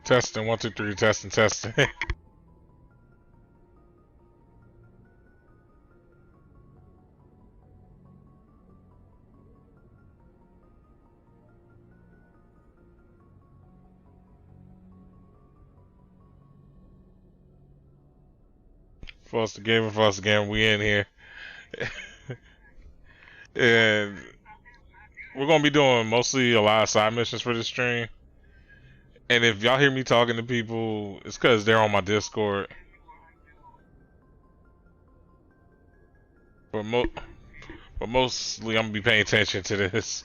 Testing, 1, 2, 3, testing, testing. Foster Gamer, we in here. And we're gonna be doing mostly a lot of side missions for this stream. And if y'all hear me talking to people, it's because they're on my Discord. But mostly I'm gonna be paying attention to this.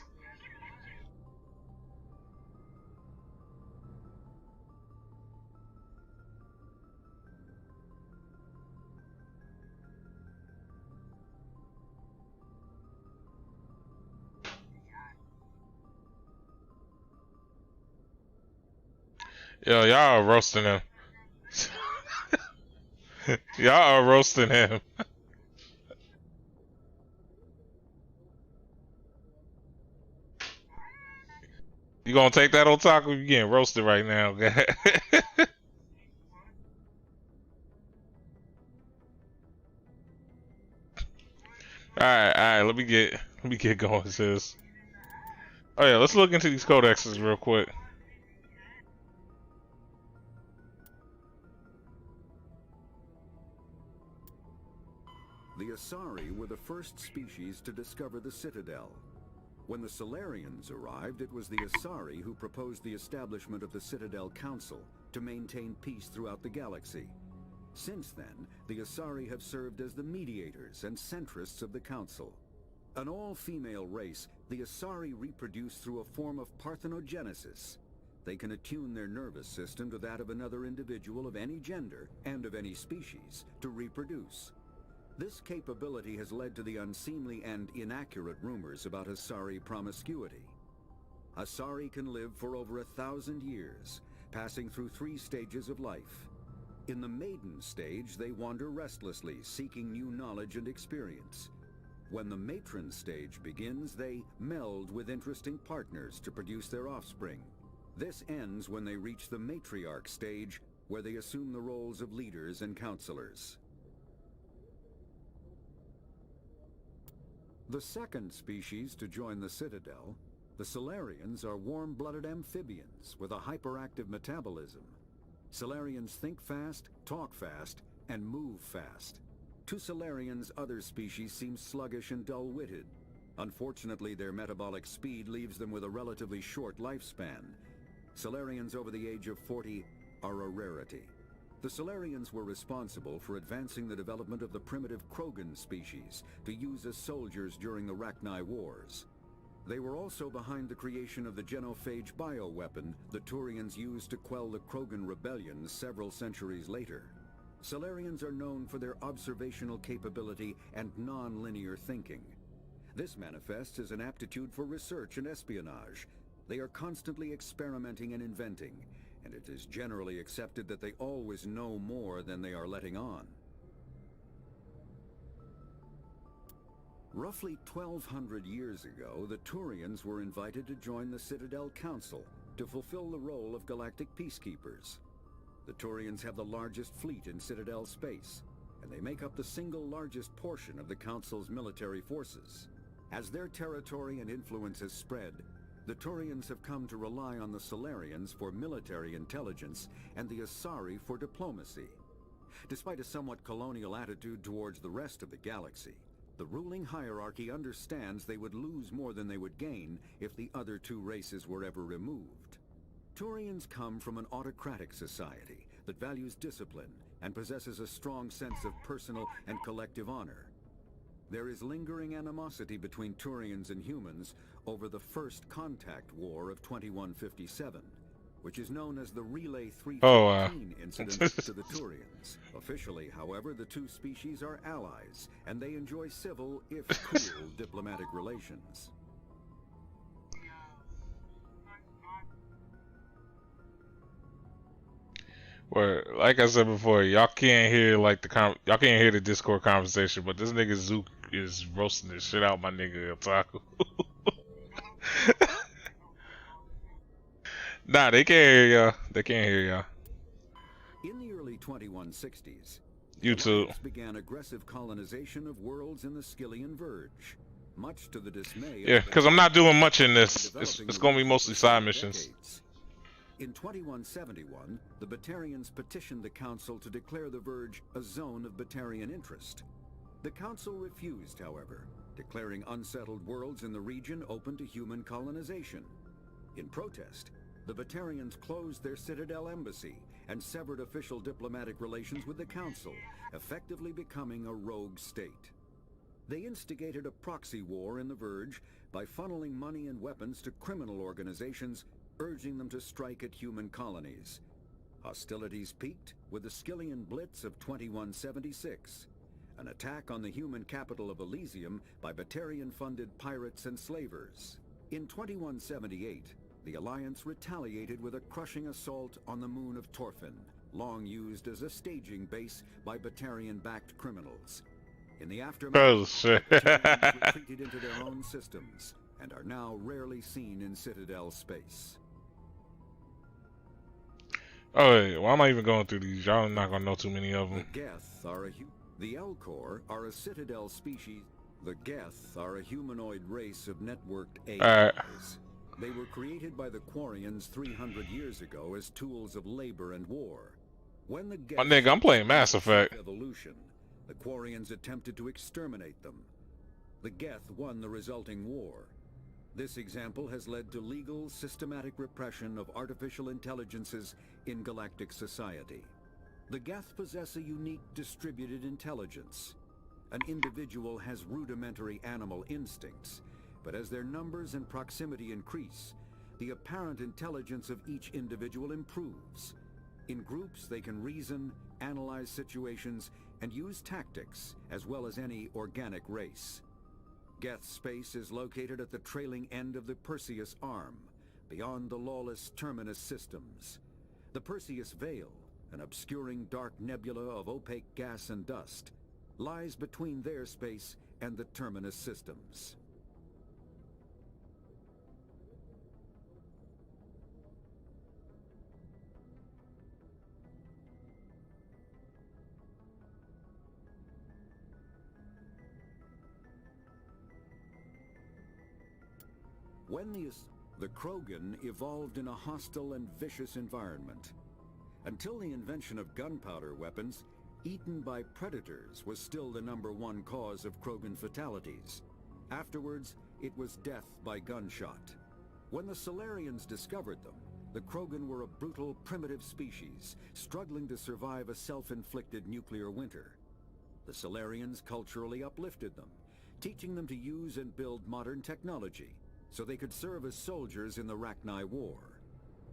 Yo, y'all are roasting him. Y'all are roasting him. You gonna take that otaku? You getting roasted right now. Alright, let me get going, sis. Oh yeah, let's look into these codexes real quick. The Asari were the first species to discover the Citadel. When the Salarians arrived, it was the Asari who proposed the establishment of the Citadel Council to maintain peace throughout the galaxy. Since then, the Asari have served as the mediators and centrists of the Council. An all-female race, the Asari reproduce through a form of parthenogenesis. They can attune their nervous system to that of another individual of any gender and of any species to reproduce. This capability has led to the unseemly and inaccurate rumors about Asari promiscuity. Asari can live for over 1,000 years, passing through 3 stages of life. In the maiden stage, they wander restlessly, seeking new knowledge and experience. When the matron stage begins, they meld with interesting partners to produce their offspring. This ends when they reach the matriarch stage, where they assume the roles of leaders and counselors. The second species to join the Citadel, the Salarians, are warm-blooded amphibians with a hyperactive metabolism. Salarians think fast, talk fast, and move fast. To Salarians, other species seem sluggish and dull-witted. Unfortunately, their metabolic speed leaves them with a relatively short lifespan. Salarians over the age of 40 are a rarity. The Salarians were responsible for advancing the development of the primitive Krogan species to use as soldiers during the Rachni Wars. They were also behind the creation of the genophage bioweapon the Turians used to quell the Krogan rebellions several centuries later. Salarians are known for their observational capability and non-linear thinking. This manifests as an aptitude for research and espionage. They are constantly experimenting and inventing, and it is generally accepted that they always know more than they are letting on. Roughly 1,200 years ago, the Turians were invited to join the Citadel Council to fulfill the role of galactic peacekeepers. The Turians have the largest fleet in Citadel space, and they make up the single largest portion of the Council's military forces. As their territory and influence has spread, the Turians have come to rely on the Salarians for military intelligence and the Asari for diplomacy. Despite a somewhat colonial attitude towards the rest of the galaxy, the ruling hierarchy understands they would lose more than they would gain if the other 2 races were ever removed. Turians come from an autocratic society that values discipline and possesses a strong sense of personal and collective honor. There is lingering animosity between Turians and humans over the First Contact War of 2157, which is known as the Relay 315 incident to the Turians. Officially, however, the 2 species are allies, and they enjoy civil, if cool, diplomatic relations. Well, like I said before, y'all can't hear y'all can't hear the Discord conversation, but this nigga Zook is roasting the shit out my nigga Otaku. Nah, they can't hear y'all. They can't hear y'all. In the early 2160s, the YouTube. Alliance began aggressive colonization of worlds in the Skyllian Verge, much to the dismay Yeah, of because I'm not doing much in this. developing It's the gonna be region mostly for side several missions. decades. In 2171, the Batarians petitioned the Council to declare the Verge a zone of Batarian interest. The Council refused, however, declaring unsettled worlds in the region open to human colonization. In protest, the Batarians closed their Citadel embassy and severed official diplomatic relations with the Council, effectively becoming a rogue state. They instigated a proxy war in the Verge by funneling money and weapons to criminal organizations, urging them to strike at human colonies. Hostilities peaked with the Skyllian Blitz of 2176, an attack on the human capital of Elysium by Batarian-funded pirates and slavers. In 2178, the Alliance retaliated with a crushing assault on the moon of Torfin, long used as a staging base by Batarian-backed criminals. In the aftermath, Oh shit. the Batarians retreated into their own systems and are now rarely seen in Citadel space. Oh, wait, why am I even going through these? Y'all not gonna know too many of The them. Geth are the Elcor are a Citadel species. The Geth are a humanoid race of networked AIs. They were created by the Quarians 300 years ago as tools of labor and war. When the Geth My nigga, I'm playing Mass Effect. evolution, the Quarians attempted to exterminate them. The Geth won the resulting war. This example has led to legal, systematic repression of artificial intelligences in galactic society. The Geth possess a unique distributed intelligence. An individual has rudimentary animal instincts, but as their numbers and proximity increase, the apparent intelligence of each individual improves. In groups, they can reason, analyze situations, and use tactics, as well as any organic race. Geth space is located at the trailing end of the Perseus Arm, beyond the lawless Terminus systems. The Perseus Veil, an obscuring dark nebula of opaque gas and dust, lies between their space and the Terminus systems. When the Krogan evolved in a hostile and vicious environment. Until the invention of gunpowder weapons, eaten by predators was still the #1 cause of Krogan fatalities. Afterwards, it was death by gunshot. When the Solarians discovered them, the Krogan were a brutal, primitive species, struggling to survive a self-inflicted nuclear winter. The Solarians culturally uplifted them, teaching them to use and build modern technology, so they could serve as soldiers in the Rachni War.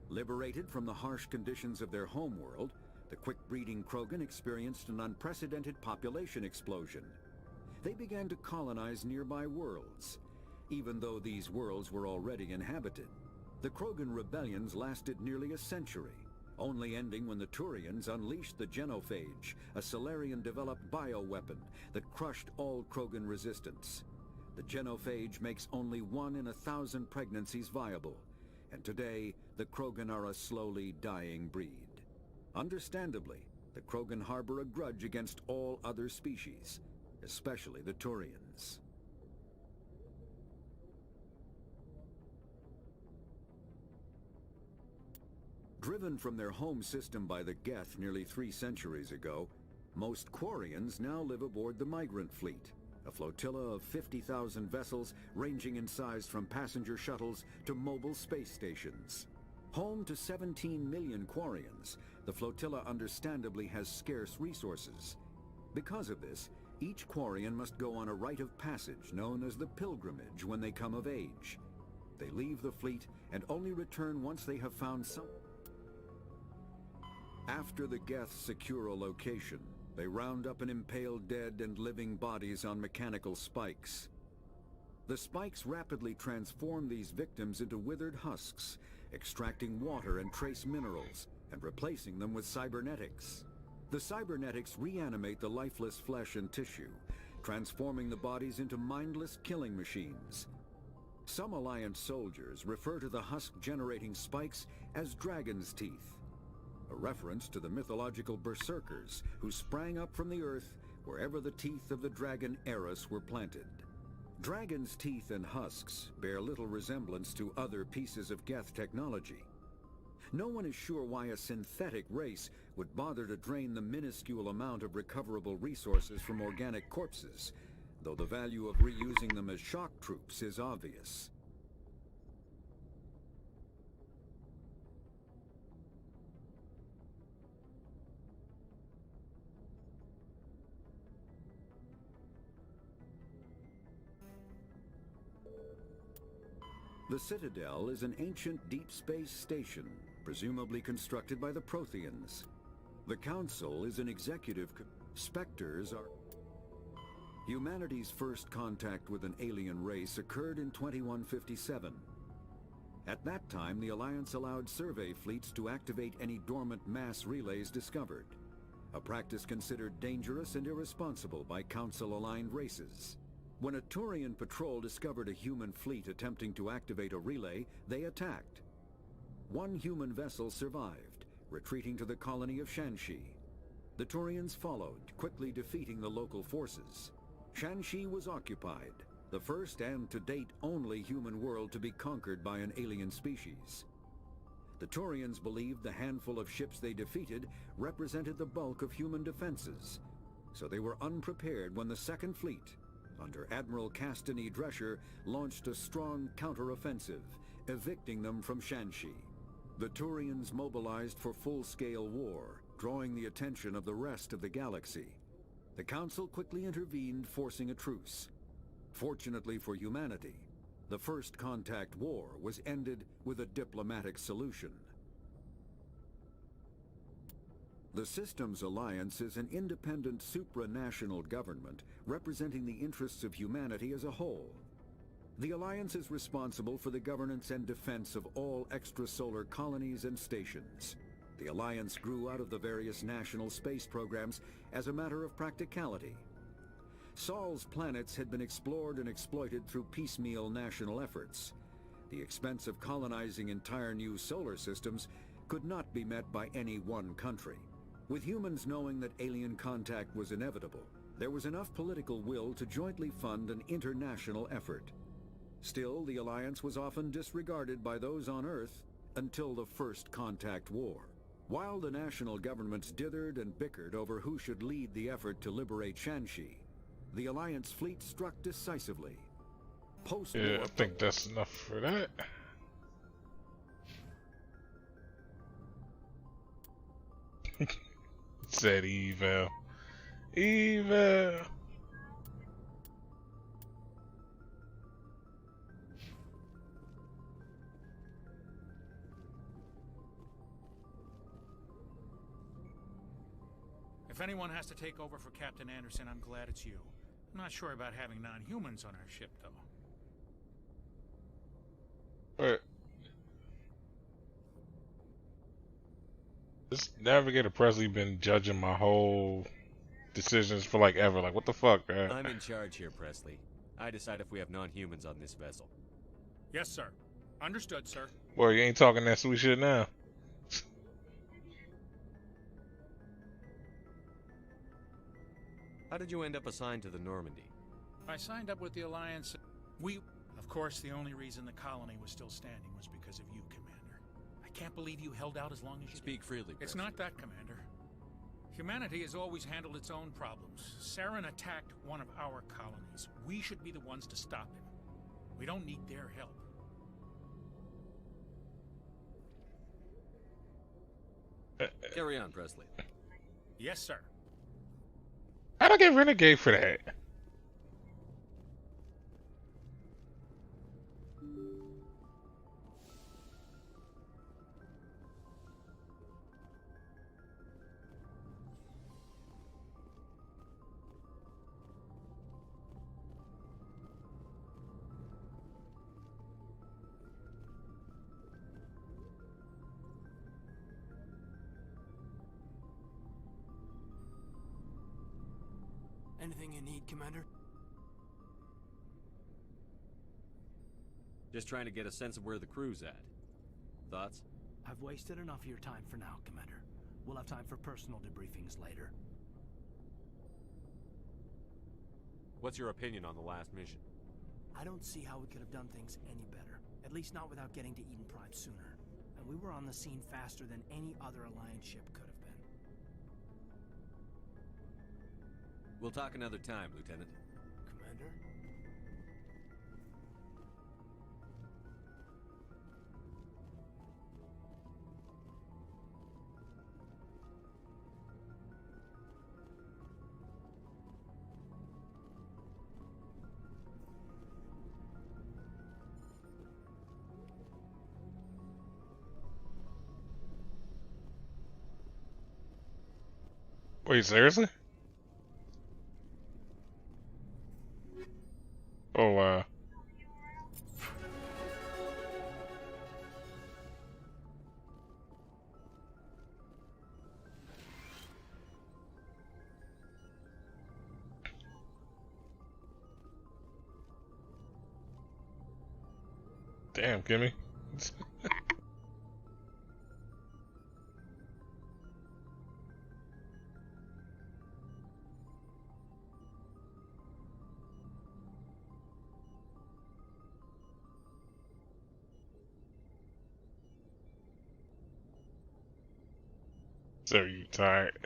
Liberated from the harsh conditions of their homeworld, the quick-breeding Krogan experienced an unprecedented population explosion. They began to colonize nearby worlds, even though these worlds were already inhabited. The Krogan rebellions lasted nearly a century, only ending when the Turians unleashed the Genophage, a Solarian-developed bioweapon that crushed all Krogan resistance. The Genophage makes only 1 in 1,000 pregnancies viable, and today the Krogan are a slowly dying breed. Understandably, the Krogan harbor a grudge against all other species, especially the Turians. Driven from their home system by the Geth nearly 3 centuries ago, most Quarians now live aboard the Migrant Fleet, a flotilla of 50,000 vessels ranging in size from passenger shuttles to mobile space stations. Home to 17 million Quarians, the flotilla understandably has scarce resources. Because of this, each Quarian must go on a rite of passage known as the Pilgrimage when they come of age. They leave the fleet and only return once they have found some. After the Geth secure a location, they round up and impale dead and living bodies on mechanical spikes. The spikes rapidly transform these victims into withered husks, extracting water and trace minerals, and replacing them with cybernetics. The cybernetics reanimate the lifeless flesh and tissue, transforming the bodies into mindless killing machines. Some Alliance soldiers refer to the husk-generating spikes as dragon's teeth, a reference to the mythological berserkers who sprang up from the earth wherever the teeth of the dragon Eris were planted. Dragon's teeth and husks bear little resemblance to other pieces of Geth technology. No one is sure why a synthetic race would bother to drain the minuscule amount of recoverable resources from organic corpses, though the value of reusing them as shock troops is obvious. The Citadel is an ancient deep space station, presumably constructed by the Protheans. The Council is an executive. Spectres are... Humanity's first contact with an alien race occurred in 2157. At that time, the Alliance allowed survey fleets to activate any dormant mass relays discovered, a practice considered dangerous and irresponsible by Council-aligned races. When a Turian patrol discovered a human fleet attempting to activate a relay, they attacked. One human vessel survived, retreating to the colony of Shanxi. The Turians followed, quickly defeating the local forces. Shanxi was occupied, the first and to date only human world to be conquered by an alien species. The Turians believed the handful of ships they defeated represented the bulk of human defenses, so they were unprepared when the Second Fleet, under Admiral Castany Drescher, launched a strong counter-offensive, evicting them from Shanxi. The Turians mobilized for full-scale war, drawing the attention of the rest of the galaxy. The Council quickly intervened, forcing a truce. Fortunately for humanity, the First Contact War was ended with a diplomatic solution. The Systems Alliance is an independent supranational government representing the interests of humanity as a whole. The Alliance is responsible for the governance and defense of all extrasolar colonies and stations. The Alliance grew out of the various national space programs as a matter of practicality. Sol's planets had been explored and exploited through piecemeal national efforts. The expense of colonizing entire new solar systems could not be met by any one country. With humans knowing that alien contact was inevitable, there was enough political will to jointly fund an international effort. Still, the Alliance was often disregarded by those on Earth until the First Contact War. While the national governments dithered and bickered over who should lead the effort to liberate Shanxi, the Alliance fleet struck decisively. Yeah, I think that's enough for that. Said evil. Evil. If anyone has to take over for Captain Anderson, I'm glad it's you. I'm not sure about having non-humans on our ship, though. Wait. This Navigator Presley been judging my whole decisions for like ever. Like, what the fuck, man? I'm in charge here, Presley. I decide if we have non-humans on this vessel. Yes, sir. Understood, sir. Boy, you ain't talking that sweet shit now. How did you end up assigned to the Normandy? I signed up with the Alliance. Of course, the only reason the colony was still standing was because of you, Commander. I can't believe you held out as long as you Speak did. freely, Presley. It's not that, Commander. Humanity has always handled its own problems. Saren attacked one of our colonies. We should be the ones to stop him. We don't need their help. Carry on, Presley. Yes, sir. How'd I get renegade for that? Anything you need, Commander? Just trying to get a sense of where the crew's at. Thoughts? I've wasted enough of your time for now, Commander. We'll have time for personal debriefings later. What's your opinion on the last mission? I don't see how we could have done things any better. At least not without getting to Eden Prime sooner. And we were on the scene faster than any other Alliance ship could have been. We'll talk another time, Lieutenant. Commander? Wait, seriously? Oh, wow. Damn, Kimmy. So you tired?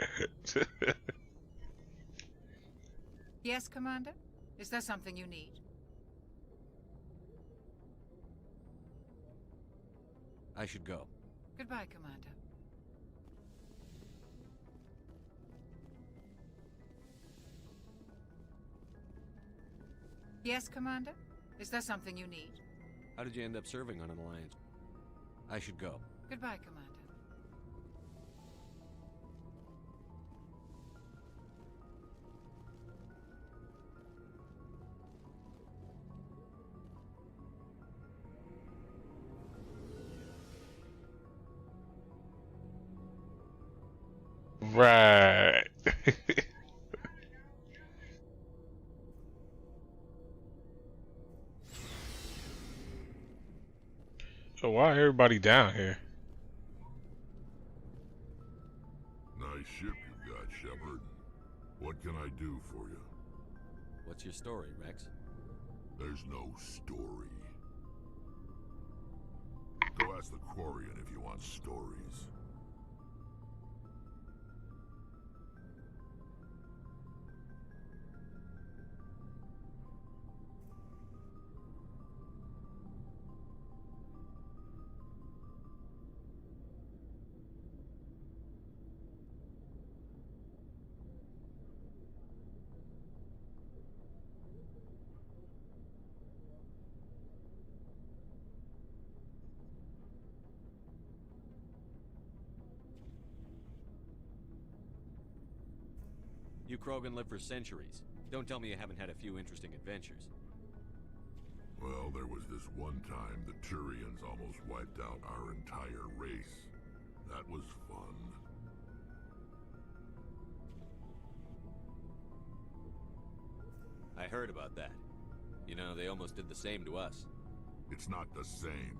Yes, Commander? Is there something you need? I should go. Goodbye, Commander. Yes, Commander? Is there something you need? How did you end up serving on an Alliance? I should go. Goodbye, Commander. Right. So why everybody down here? Nice ship you got, Shepard. What can I do for you? What's your story, Rex? There's no story. Go ask the Quarian if you want stories. You Krogan live for centuries. Don't tell me you haven't had a few interesting adventures. Well, there was this one time the Turians almost wiped out our entire race. That was fun. I heard about that. You know, they almost did the same to us. It's not the same.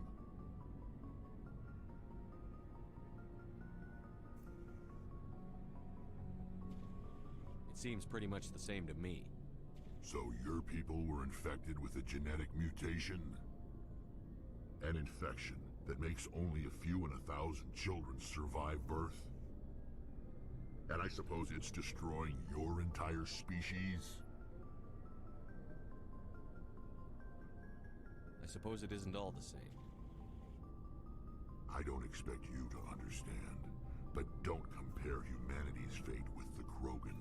It seems pretty much the same to me. So your people were infected with a genetic mutation? An infection that makes only a few in 1,000 children survive birth? And I suppose it's destroying your entire species? I suppose it isn't all the same. I don't expect you to understand, but don't compare humanity's fate with the Krogan.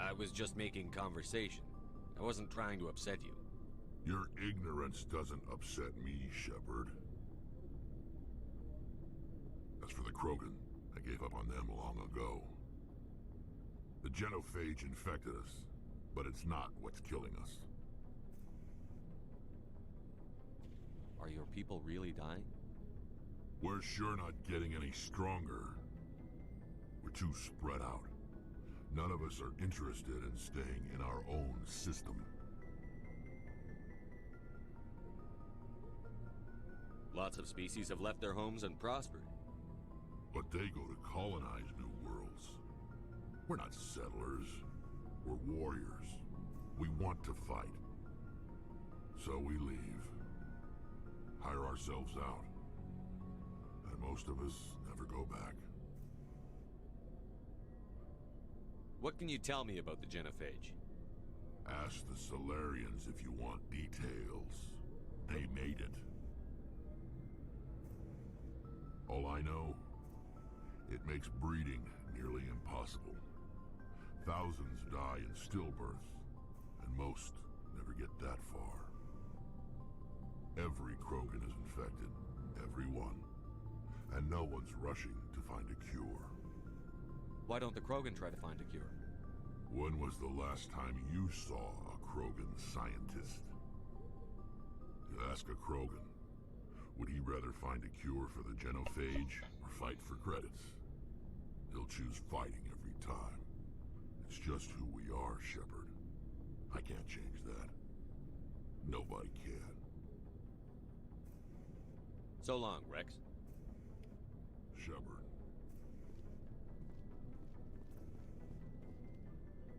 I was just making conversation. I wasn't trying to upset you. Your ignorance doesn't upset me, Shepard. As for the Krogan, I gave up on them long ago. The genophage infected us, but it's not what's killing us. Are your people really dying? We're sure not getting any stronger. We're too spread out. None of us are interested in staying in our own system. Lots of species have left their homes and prospered. But they go to colonize new worlds. We're not settlers. We're warriors. We want to fight. So we leave. Hire ourselves out. And most of us never go back. What can you tell me about the Genophage? Ask the Solarians if you want details. They made it. All I know, it makes breeding nearly impossible. Thousands die in stillbirth, and most never get that far. Every Krogan is infected, every one. And no one's rushing to find a cure. Why don't the Krogan try to find a cure? When was the last time you saw a Krogan scientist? You ask a Krogan, would he rather find a cure for the Genophage or fight for credits? He'll choose fighting every time. It's just who we are, Shepard. I can't change that. Nobody can. So long, Rex. Shepard.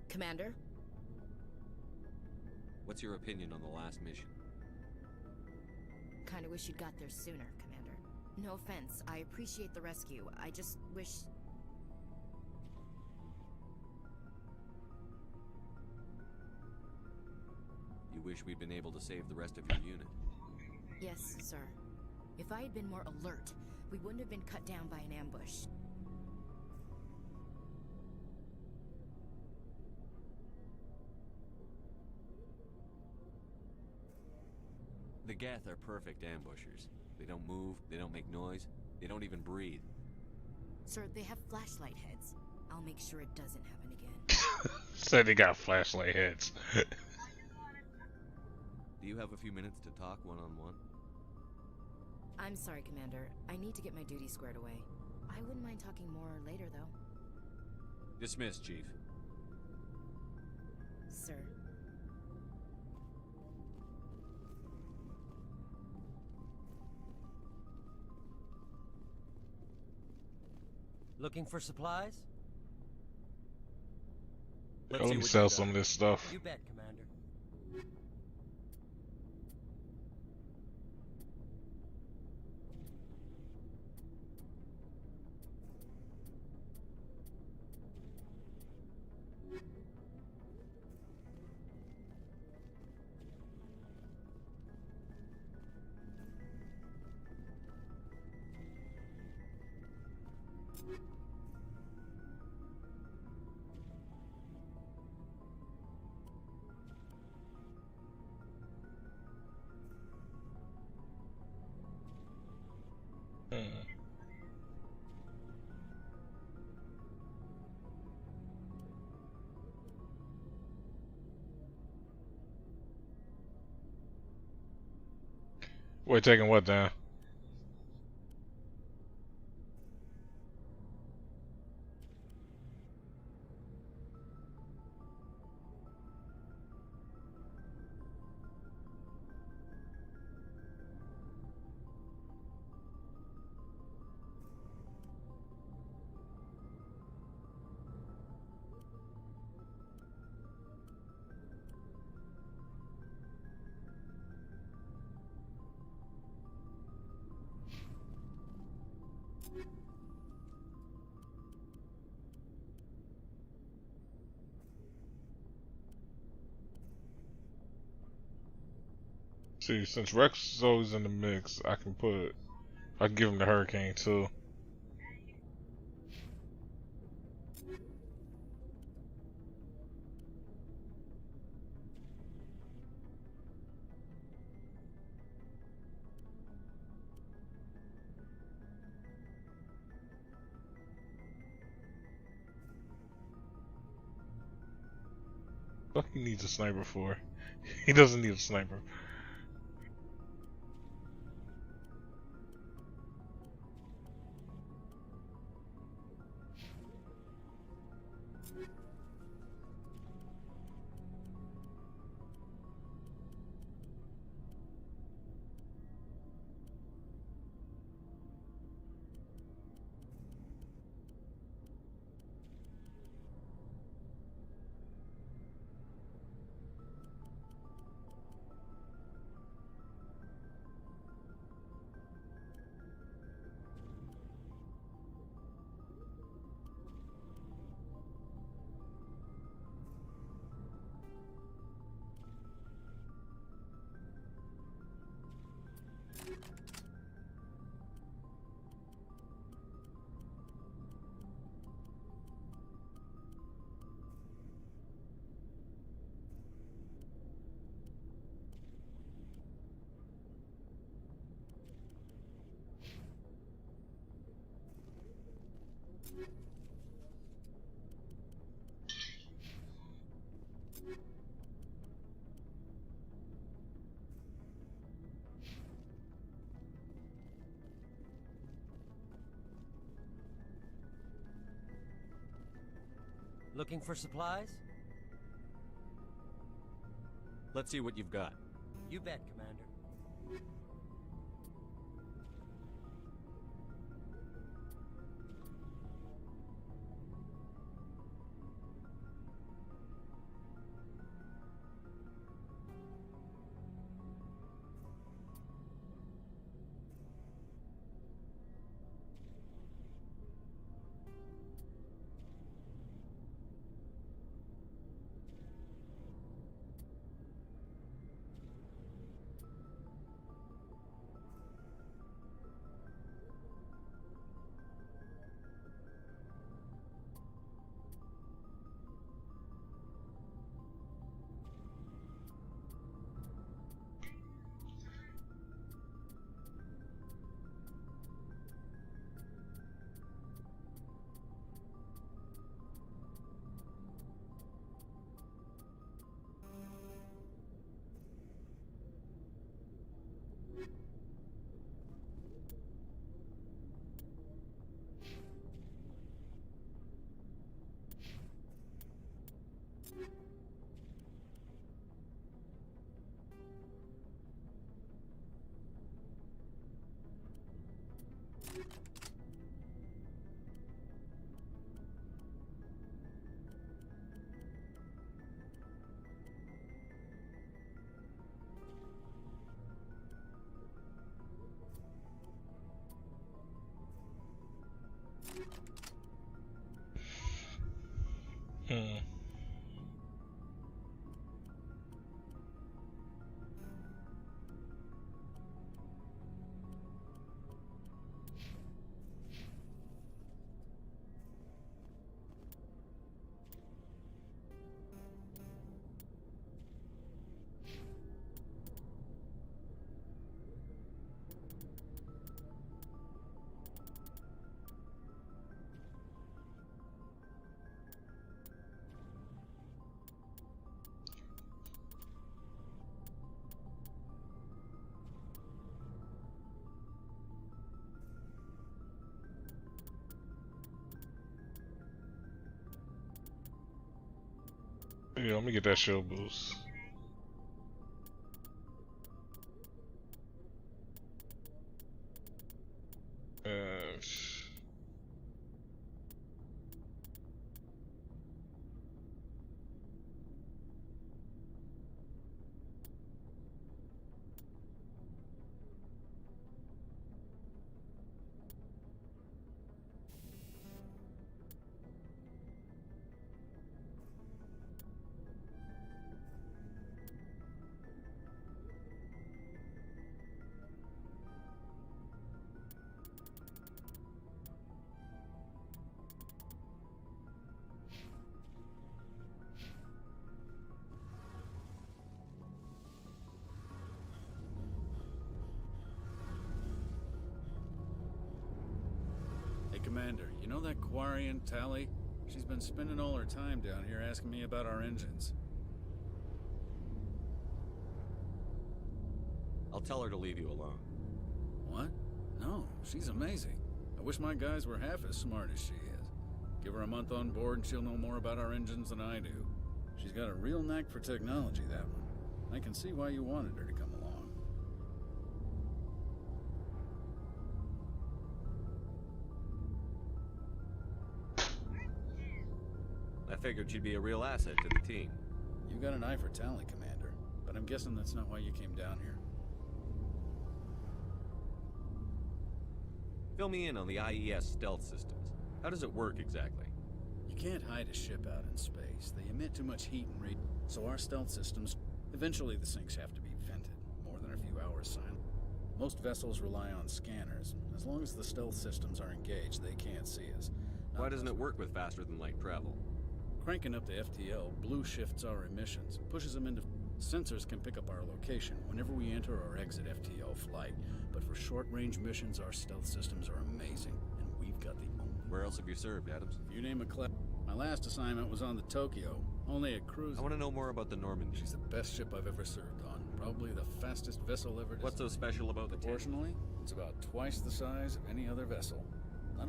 Commander? What's your opinion on the last mission? Kinda wish you'd got there sooner, Commander. No offense, I appreciate the rescue. I just wish... You wish we'd been able to save the rest of your unit? Yes, sir. If I had been more alert, we wouldn't have been cut down by an ambush. The Geth are perfect ambushers. They don't move, they don't make noise, they don't even breathe. Sir, they have flashlight heads. I'll make sure it doesn't happen again. Said they got flashlight heads. Do you have a few minutes to talk one-on-one? I'm sorry, Commander. I need to get my duty squared away. I wouldn't mind talking more later, though. Dismissed, Chief. Sir. Looking for supplies? Let me sell some of this stuff. You bet, Commander. We're taking what down? See, since Rex is always in the mix, I can give him the Hurricane too. What he needs a sniper for? He doesn't need a sniper. Looking for supplies? Let's see what you've got. You bet, Commander. Hmm. Yeah, let me get that shield boost. Uh, Hey, Commander, you know that Quarian, Tali? She's been spending all her time down here asking me about our engines. I'll tell her to leave you alone. What? No, she's amazing. I wish my guys were half as smart as she is. Give her a month on board and she'll know more about our engines than I do. She's got a real knack for technology, that one. I can see why you wanted her to come along. I figured she'd be a real asset to the team. You got an eye for talent, Commander, but I'm guessing that's not why you came down here. Fill me in on the IES stealth systems. How does it work exactly? You can't hide a ship out in space. They emit too much heat and radiation, so our stealth systems... Eventually the sinks have to be vented. More than a few hours silent. Most vessels rely on scanners. As long as the stealth systems are engaged, they can't see us. Why doesn't it work with faster-than-light travel? Cranking up the FTL blue shifts our emissions, pushes them into... Sensors can pick up our location whenever we enter or exit FTL flight, but for short-range missions, our stealth systems are amazing, and we've got the only Where else have you served, Adams? You name a class. My last assignment was on the Tokyo, only a cruise. I want to know more about the Normandy. She's the best ship I've ever served on. Probably the fastest vessel ever designed. What's so special about the tank? Proportionally, it's about twice the size of any other vessel.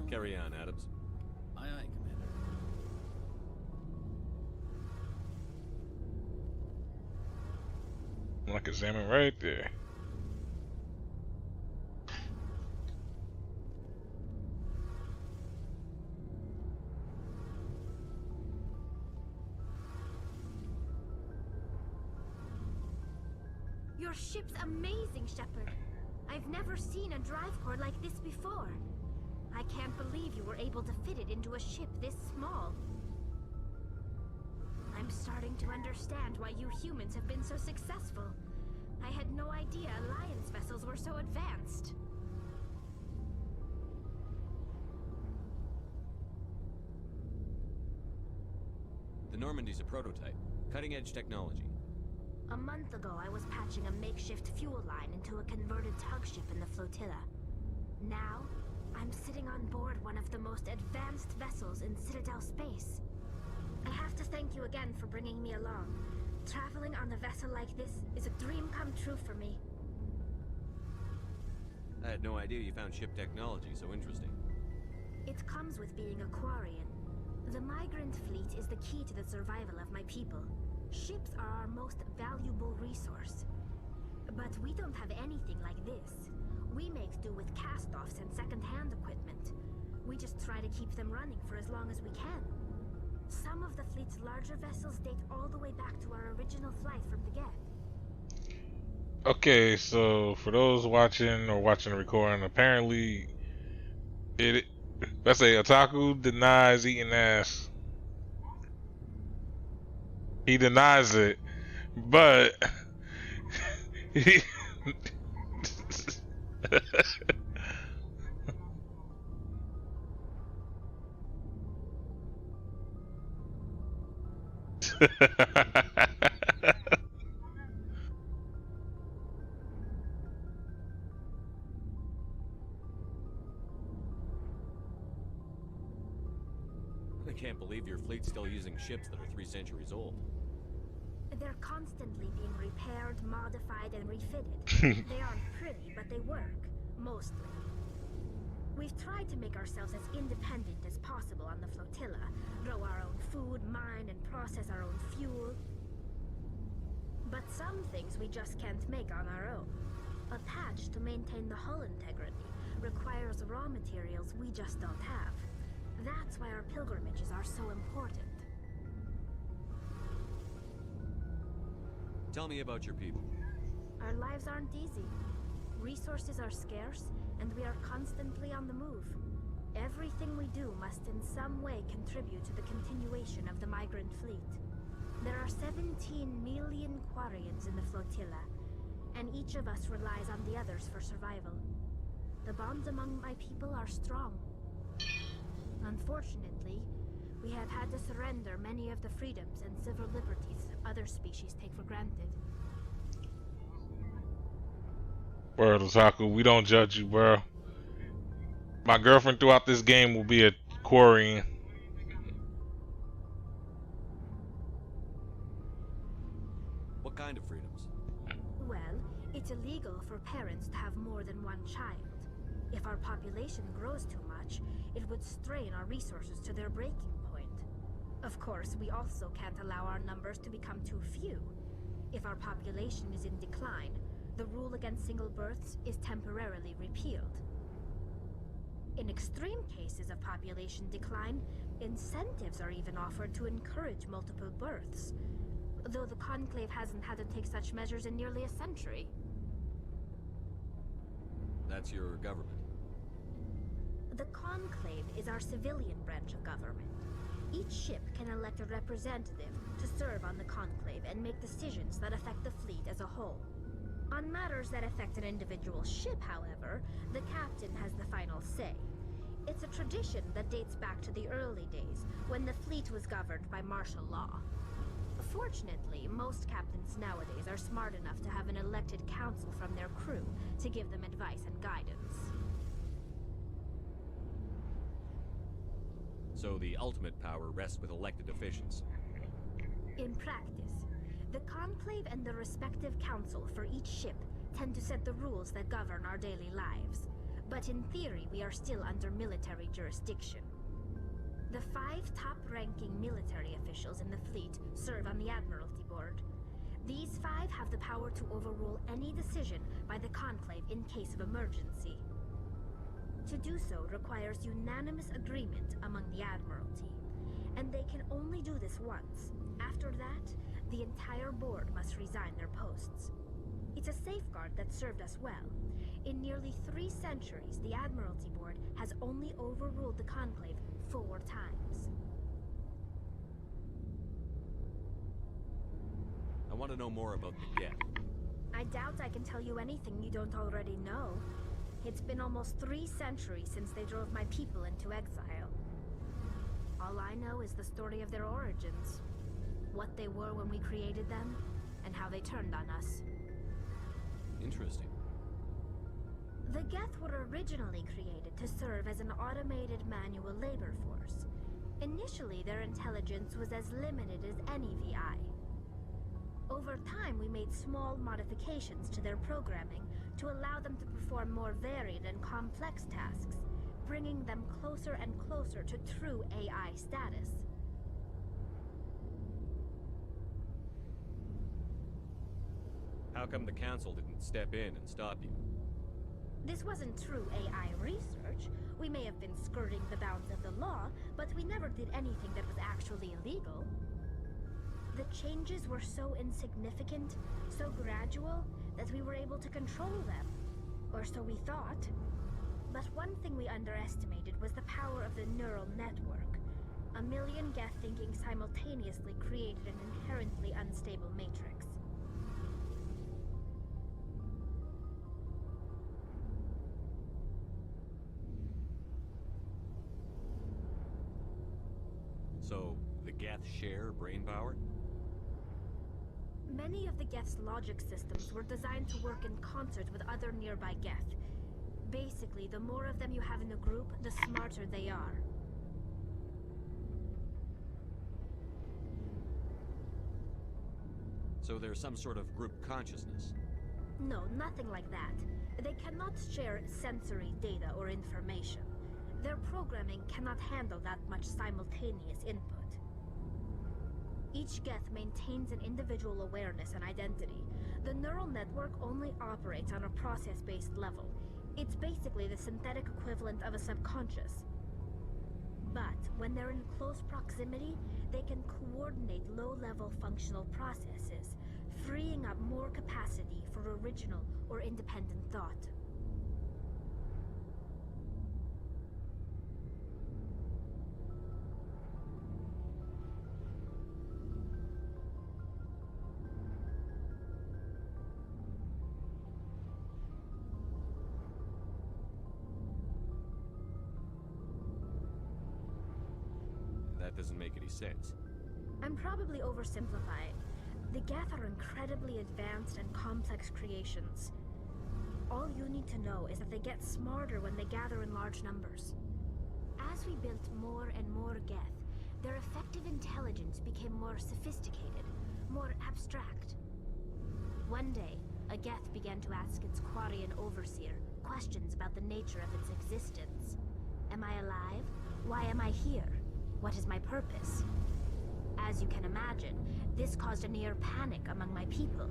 Carry on, Adams. Aye, aye, Commander. Like a salmon right there. Your ship's amazing, Shepard. I've never seen a drive core like this before. I can't believe you were able to fit it into a ship this small. I'm starting to understand why you humans have been so successful. I had no idea Alliance vessels were so advanced. The Normandy's a prototype. Cutting-edge technology. A month ago, I was patching a makeshift fuel line into a converted tug ship in the flotilla. Now, I'm sitting on board one of the most advanced vessels in Citadel space. I have to thank you again for bringing me along. Traveling on a vessel like this is a dream come true for me. I had no idea you found ship technology so interesting. It comes with being a Quarian. The migrant fleet is the key to the survival of my people. Ships are our most valuable resource. But we don't have anything like this. We make do with cast-offs and second-hand equipment. We just try to keep them running for as long as we can. Some of the fleet's larger vessels date all the way back to our original flight from the Geth. Okay, so for those watching or watching the recording, apparently let's say Otaku denies eating ass. He denies it, but he I can't believe your fleet's still using ships that are 3 centuries old. They're constantly being repaired, modified, and refitted. They aren't pretty, but they work. Mostly. We've tried to make ourselves as independent as possible on the flotilla. Grow our own food, mine, and process our own fuel. But some things we just can't make on our own. A patch to maintain the hull integrity requires raw materials we just don't have. That's why our pilgrimages are so important. Tell me about your people. Our lives aren't easy. Resources are scarce, and we are constantly on the move. Everything we do must in some way contribute to the continuation of the migrant fleet. There are 17 million Quarians in the flotilla, and each of us relies on the others for survival. The bonds among my people are strong. Unfortunately, we have had to surrender many of the freedoms and civil liberties other species take for granted. Word, Otaku, we don't judge you, bro. My girlfriend throughout this game will be a Quarian. What kind of freedoms? Well, it's illegal for parents to have more than one child. If our population grows too much, it would strain our resources to their breaking point. Of course, we also can't allow our numbers to become too few. If our population is in decline, the rule against single births is temporarily repealed. In extreme cases of population decline, incentives are even offered to encourage multiple births, though the Conclave hasn't had to take such measures in nearly a century. That's your government. The Conclave is our civilian branch of government. Each ship can elect a representative to serve on the Conclave and make decisions that affect the fleet as a whole. On matters that affect an individual ship, however, the captain has the final say. It's a tradition that dates back to the early days, when the fleet was governed by martial law. Fortunately, most captains nowadays are smart enough to have an elected council from their crew to give them advice and guidance. So the ultimate power rests with elected officials. In practice, the Conclave and the respective council for each ship tend to set the rules that govern our daily lives. But in theory, we are still under military jurisdiction. The 5 top-ranking military officials in the fleet serve on the Admiralty Board. These 5 have the power to overrule any decision by the Conclave in case of emergency. To do so requires unanimous agreement among the Admiralty, and they can only do this once. After that, the entire board must resign their posts. It's a safeguard that served us well. In nearly 3 centuries, the Admiralty Board has only overruled the Conclave 4 times. I want to know more about the Geth. I doubt I can tell you anything you don't already know. It's been almost 3 centuries since they drove my people into exile. All I know is the story of their origins. What they were when we created them, and how they turned on us. Interesting. The Geth were originally created to serve as an automated manual labor force. Initially, their intelligence was as limited as any VI. Over time, we made small modifications to their programming to allow them to perform more varied and complex tasks, bringing them closer and closer to true AI status. How come the Council didn't step in and stop you? This wasn't true AI research. We may have been skirting the bounds of the law, but we never did anything that was actually illegal. The changes were so insignificant, so gradual, that we were able to control them. Or so we thought. But one thing we underestimated was the power of the neural network. A million Geth thinking simultaneously created an inherently unstable matrix. So, the Geth share brain power? Many of the Geth's logic systems were designed to work in concert with other nearby Geth. Basically, the more of them you have in a group, the smarter they are. So there's some sort of group consciousness? No, nothing like that. They cannot share sensory data or information. Their programming cannot handle that much simultaneous input. Each Geth maintains an individual awareness and identity. The neural network only operates on a process-based level. It's basically the synthetic equivalent of a subconscious. But when they're in close proximity, they can coordinate low-level functional processes, freeing up more capacity for original or independent thought. That doesn't make any sense. I'm probably oversimplifying. The Geth are incredibly advanced and complex creations. All you need to know is that they get smarter when they gather in large numbers. As we built more and more Geth, their effective intelligence became more sophisticated, more abstract. One day, a Geth began to ask its Quarian overseer questions about the nature of its existence. Am I alive? Why am I here? What is my purpose? As you can imagine, this caused a near panic among my people.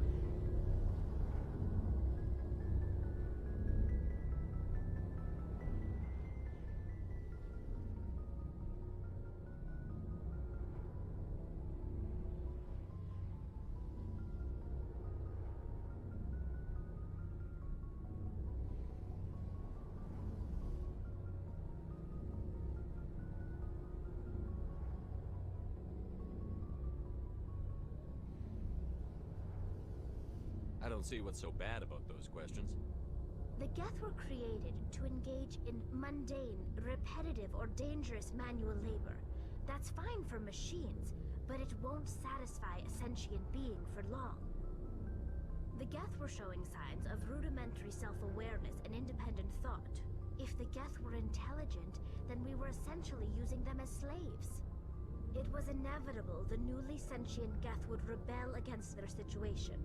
I don't see what's so bad about those questions. The Geth were created to engage in mundane, repetitive, or dangerous manual labor. That's fine for machines, but it won't satisfy a sentient being for long. The Geth were showing signs of rudimentary self-awareness and independent thought. If the Geth were intelligent, then we were essentially using them as slaves. It was inevitable the newly sentient Geth would rebel against their situation.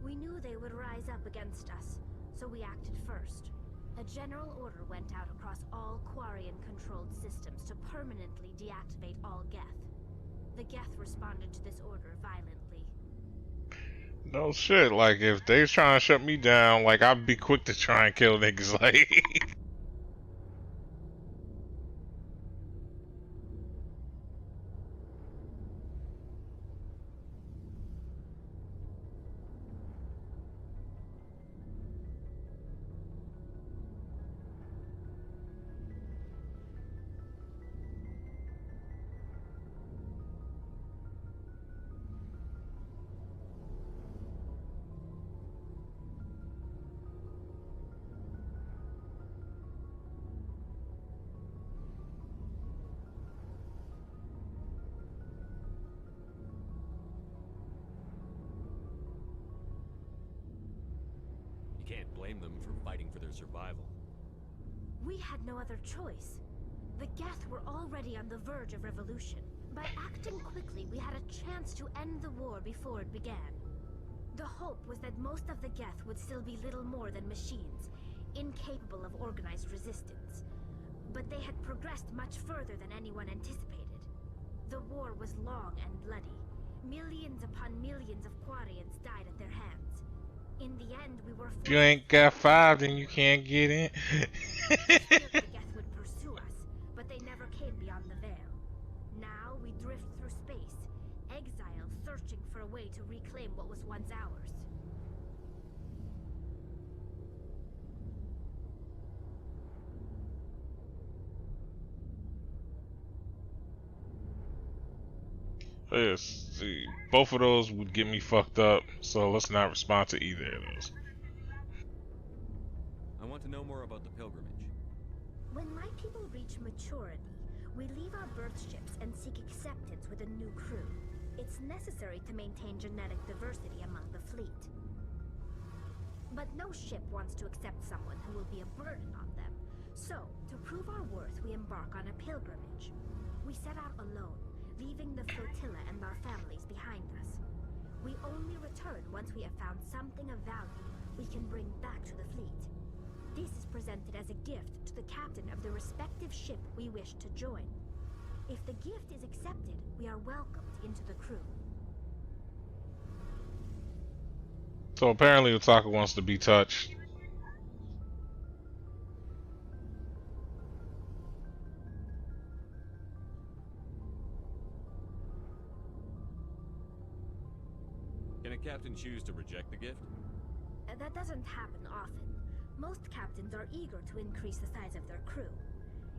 We knew they would rise up against us, so we acted first. A general order went out across all Quarian-controlled systems to permanently deactivate all Geth. The Geth responded to this order violently. No shit, like if they trying to shut me down, like I'd be quick to try and kill niggas, like. You can't blame them for fighting for their survival. We had no other choice. The Geth were already on the verge of revolution. By acting quickly, we had a chance to end the war before it began. The hope was that most of the Geth would still be little more than machines, incapable of organized resistance. But they had progressed much further than anyone anticipated. The war was long and bloody. Millions upon millions of Quarians died at their hands. In the end, we were If you ain't got 5, then you can't get in. The Geth would pursue us, but they never came beyond the veil. Now we drift through space, exiled, searching for a way to reclaim what was once ours. Yes, see, both of those would get me fucked up, so let's not respond to either of those. I want to know more about the pilgrimage. When my people reach maturity, we leave our birth ships and seek acceptance with a new crew. It's necessary to maintain genetic diversity among the fleet. But no ship wants to accept someone who will be a burden on them. So, to prove our worth, we embark on a pilgrimage. We set out alone, leaving the flotilla and our families behind us. We only return once we have found something of value we can bring back to the fleet. This is presented as a gift to the captain of the respective ship we wish to join. If the gift is accepted, we are welcomed into the crew. So apparently Utaka wants to be touched. Can a captain choose to reject the gift? That doesn't happen often. Most captains are eager to increase the size of their crew.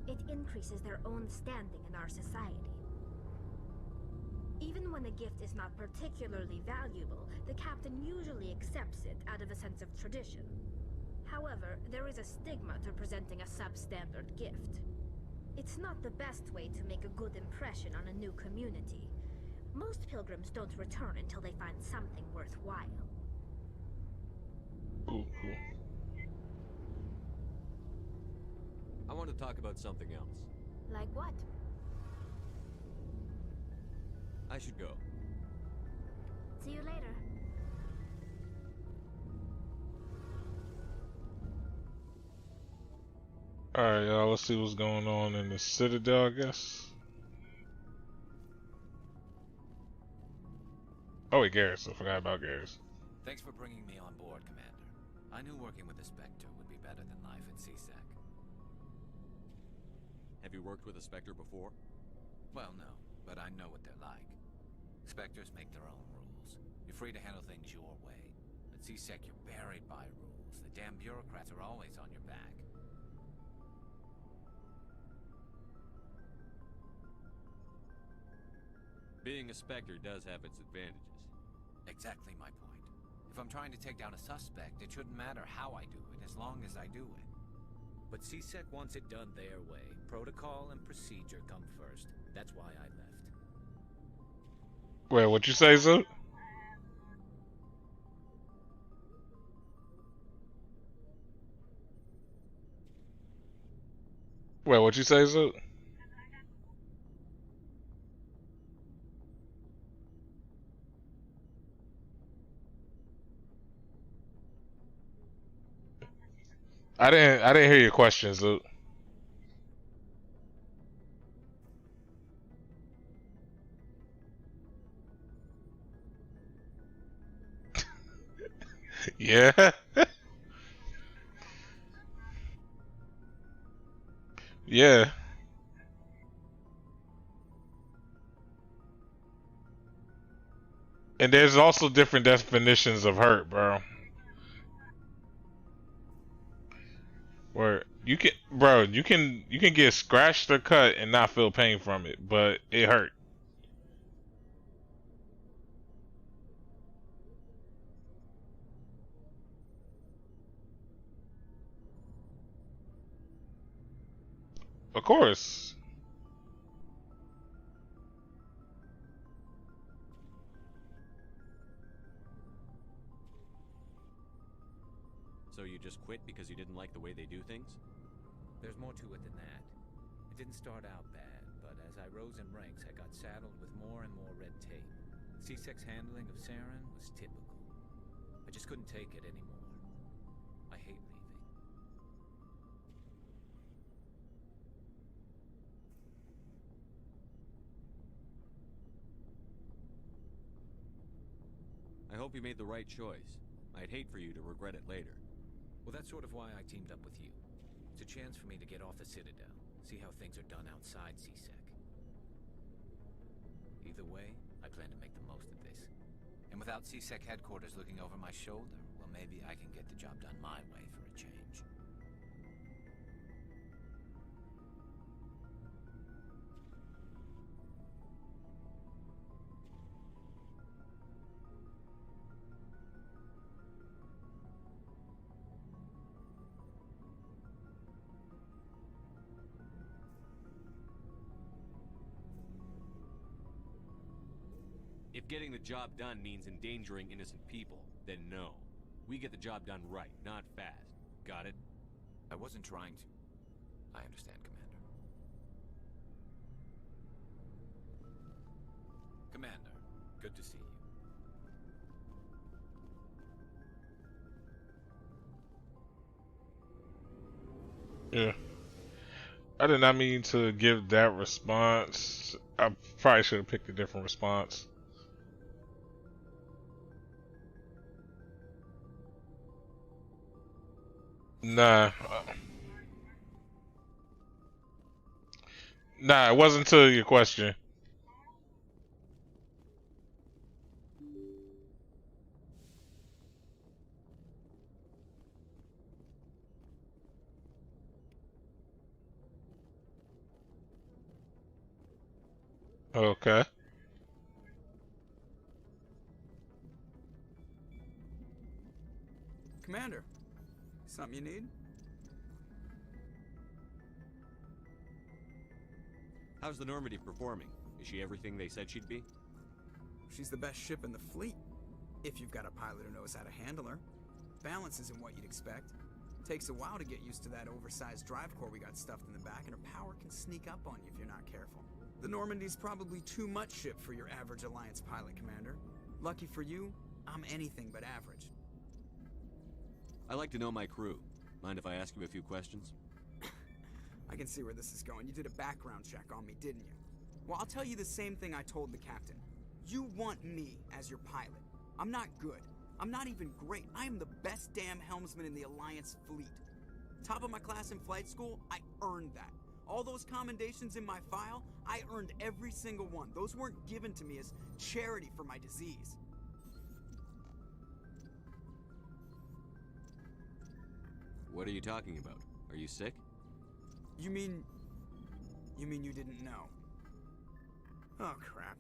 It increases their own standing in our society. Even when a gift is not particularly valuable, the captain usually accepts it out of a sense of tradition. However, there is a stigma to presenting a substandard gift. It's not the best way to make a good impression on a new community. Most pilgrims don't return until they find something worthwhile. Cool. I want to talk about something else. Like what? I should go. See you later. Alright, y'all, let's see what's going on in the Citadel, I guess. Oh, wait, Garrus. I forgot about Garrus. Thanks for bringing me on board, Commander. I knew working with the Spectre would be better than life at CSEC. Have you worked with a Spectre before? Well, no, but I know what they're like. Spectres make their own rules. You're free to handle things your way. At CSEC, you're buried by rules. The damn bureaucrats are always on your back. Being a Spectre does have its advantages. Exactly my point. If I'm trying to take down a suspect, it shouldn't matter how I do it, as long as I do it. But CSEC wants it done their way. Protocol and procedure come first. That's why I left. Wait, what you say, Zoot? Well, what you say, Zook? I didn't hear your question, Zook. Yeah. Yeah. And there's also different definitions of hurt, bro. Where you can get scratched or cut and not feel pain from it, but it hurt. Of course. So you just quit because you didn't like the way they do things? There's more to it than that. It didn't start out bad, but as I rose in ranks, I got saddled with more and more red tape. C-Sec's handling of Saren was typical. I just couldn't take it anymore. I hate leaving. I hope you made the right choice. I'd hate for you to regret it later. Well, that's sort of why I teamed up with you. It's a chance for me to get off the Citadel, see how things are done outside C-Sec. Either way, I plan to make the most of this. And without C-Sec headquarters looking over my shoulder, well, maybe I can get the job done my way for a change. If getting the job done means endangering innocent people, then no. We get the job done right, not fast. Got it? I wasn't trying to. I understand, Commander. Commander, good to see you. Yeah. I did not mean to give that response. I probably should have picked a different response. Nah. Nah, it wasn't to your question. Okay. Commander, something you need? How's the Normandy performing? Is she everything they said she'd be? She's the best ship in the fleet, if you've got a pilot who knows how to handle her. Balance isn't what you'd expect. Takes a while to get used to that oversized drive core we got stuffed in the back, and her power can sneak up on you if you're not careful. The Normandy's probably too much ship for your average Alliance pilot, Commander. Lucky for you, I'm anything but average. I like to know my crew. Mind if I ask you a few questions? I can see where this is going. You did a background check on me, didn't you? Well, I'll tell you the same thing I told the captain. You want me as your pilot. I'm not good. I'm not even great. I am the best damn helmsman in the Alliance fleet. Top of my class in flight school, I earned that. All those commendations in my file, I earned every single one. Those weren't given to me as charity for my disease. What are you talking about? Are you sick? You mean you didn't know? Oh, crap.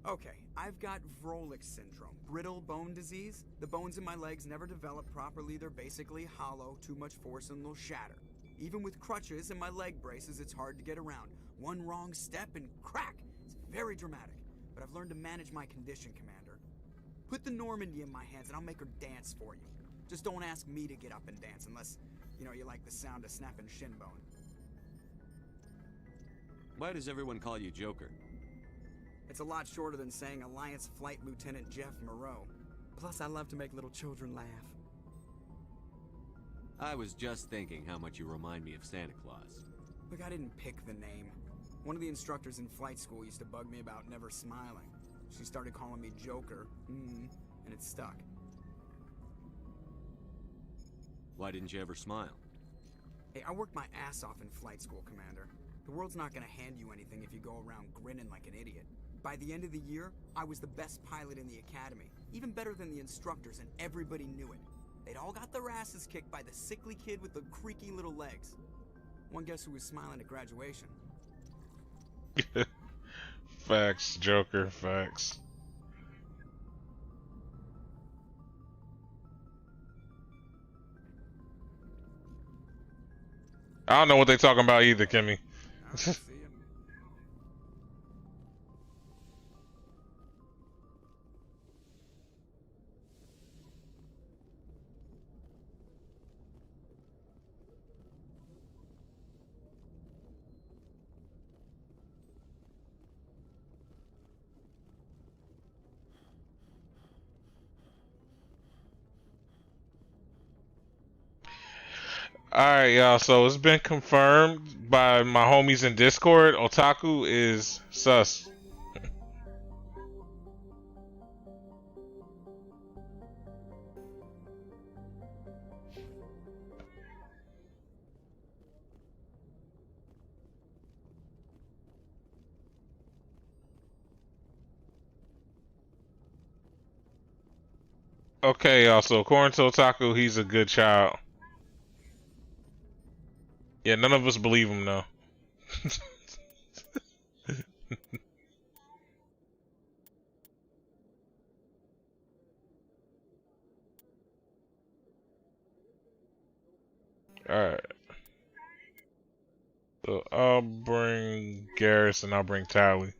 Okay, I've got Vrolik syndrome, brittle bone disease. The bones in my legs never develop properly. They're basically hollow, too much force and they'll shatter. Even with crutches and my leg braces, it's hard to get around. One wrong step and crack! It's very dramatic, but I've learned to manage my condition, Commander. Put the Normandy in my hands and I'll make her dance for you. Just don't ask me to get up and dance unless, you like the sound of snapping shin bone. Why does everyone call you Joker? It's a lot shorter than saying Alliance Flight Lieutenant Jeff Moreau. Plus, I love to make little children laugh. I was just thinking how much you remind me of Santa Claus. Look, I didn't pick the name. One of the instructors in flight school used to bug me about never smiling. She started calling me Joker, and it stuck. Why didn't you ever smile? Hey, I worked my ass off in flight school, Commander. The world's not gonna hand you anything if you go around grinning like an idiot. By the end of the year, I was the best pilot in the academy, even better than the instructors, and everybody knew it. They'd all got their asses kicked by the sickly kid with the creaky little legs. One guess who was smiling at graduation? Facts, Joker, facts. I don't know what they talking about either, Kimmy. Alright, y'all, so it's been confirmed by my homies in Discord. Otaku is sus. Okay, y'all, so according to Otaku, he's a good child. Yeah, none of us believe him, though. Alright. So I'll bring Garrus and I'll bring Tally.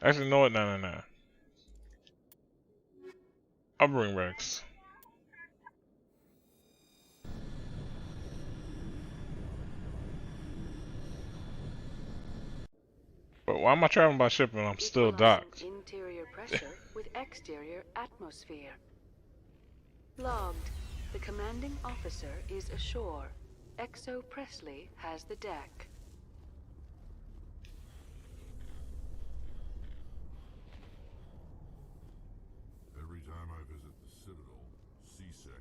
Actually, no, no. I'll bring Rex. But why am I traveling by ship and I'm still docked? Interior pressure with exterior atmosphere. Logged. The commanding officer is ashore. Exo Presley has the deck. Every time I visit the Citadel, C-Sec.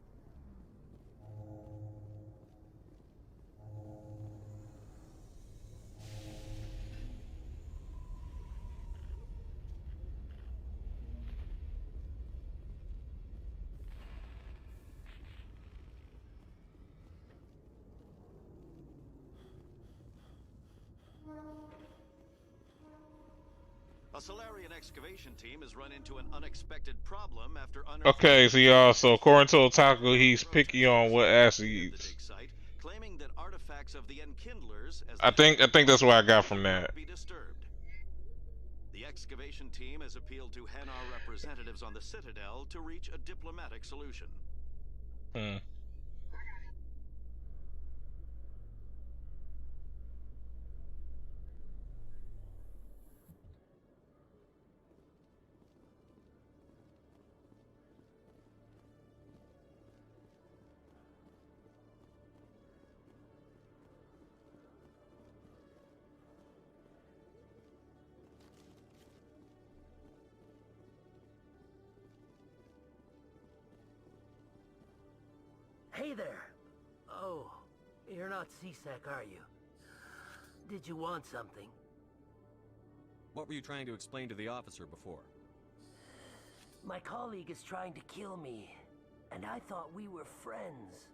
A Solarian excavation team has run into an unexpected problem after Okay, so y'all, so according to Otaku, he's picky on what acid he eats. claiming that artifacts of the Enkindlers as I think that's what I got from that. be disturbed. The excavation team has appealed to Hanar representatives on the Citadel to reach a diplomatic solution. Hey there! Oh, you're not C-Sec, are you? Did you want something? What were you trying to explain to the officer before? My colleague is trying to kill me, and I thought we were friends.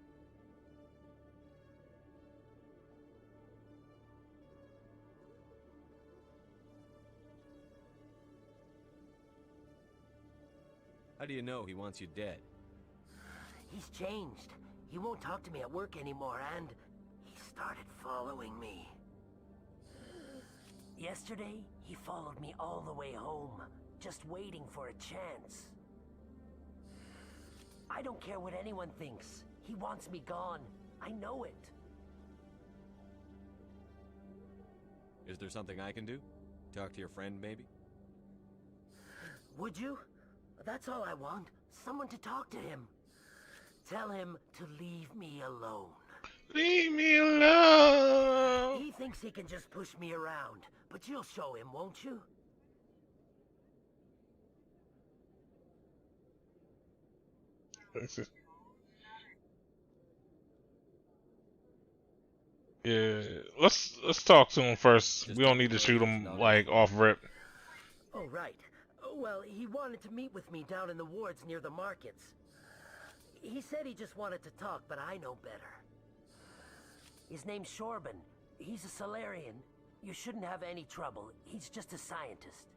How do you know he wants you dead? He's changed. He won't talk to me at work anymore, and he started following me. Yesterday, he followed me all the way home, just waiting for a chance. I don't care what anyone thinks. He wants me gone. I know it. Is there something I can do? Talk to your friend, maybe? Would you? That's all I want. Someone to talk to him. Tell him to leave me alone. Leave me alone! He thinks he can just push me around, but you'll show him, won't you? Yeah, let's talk to him first. We don't need to shoot him like off rip. Oh, right. Well, he wanted to meet with me down in the wards near the markets. He said he just wanted to talk, but I know better. His name's Shorban. He's a Solarian. You shouldn't have any trouble. He's just a scientist.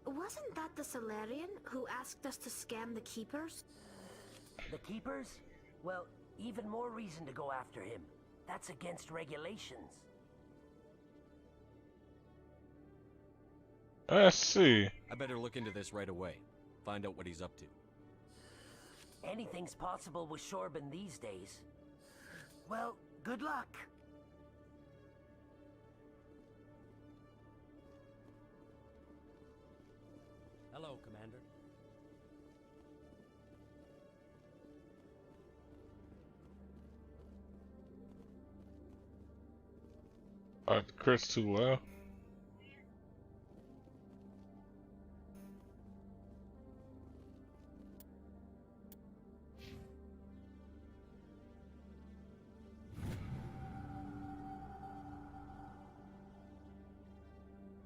Wasn't that the Solarian who asked us to scam the Keepers? The Keepers? Well, even more reason to go after him. That's against regulations. Let's see. I better look into this right away. Find out what he's up to. Anything's possible with Shorban these days. Well, good luck. Hello, Commander. Chris too well.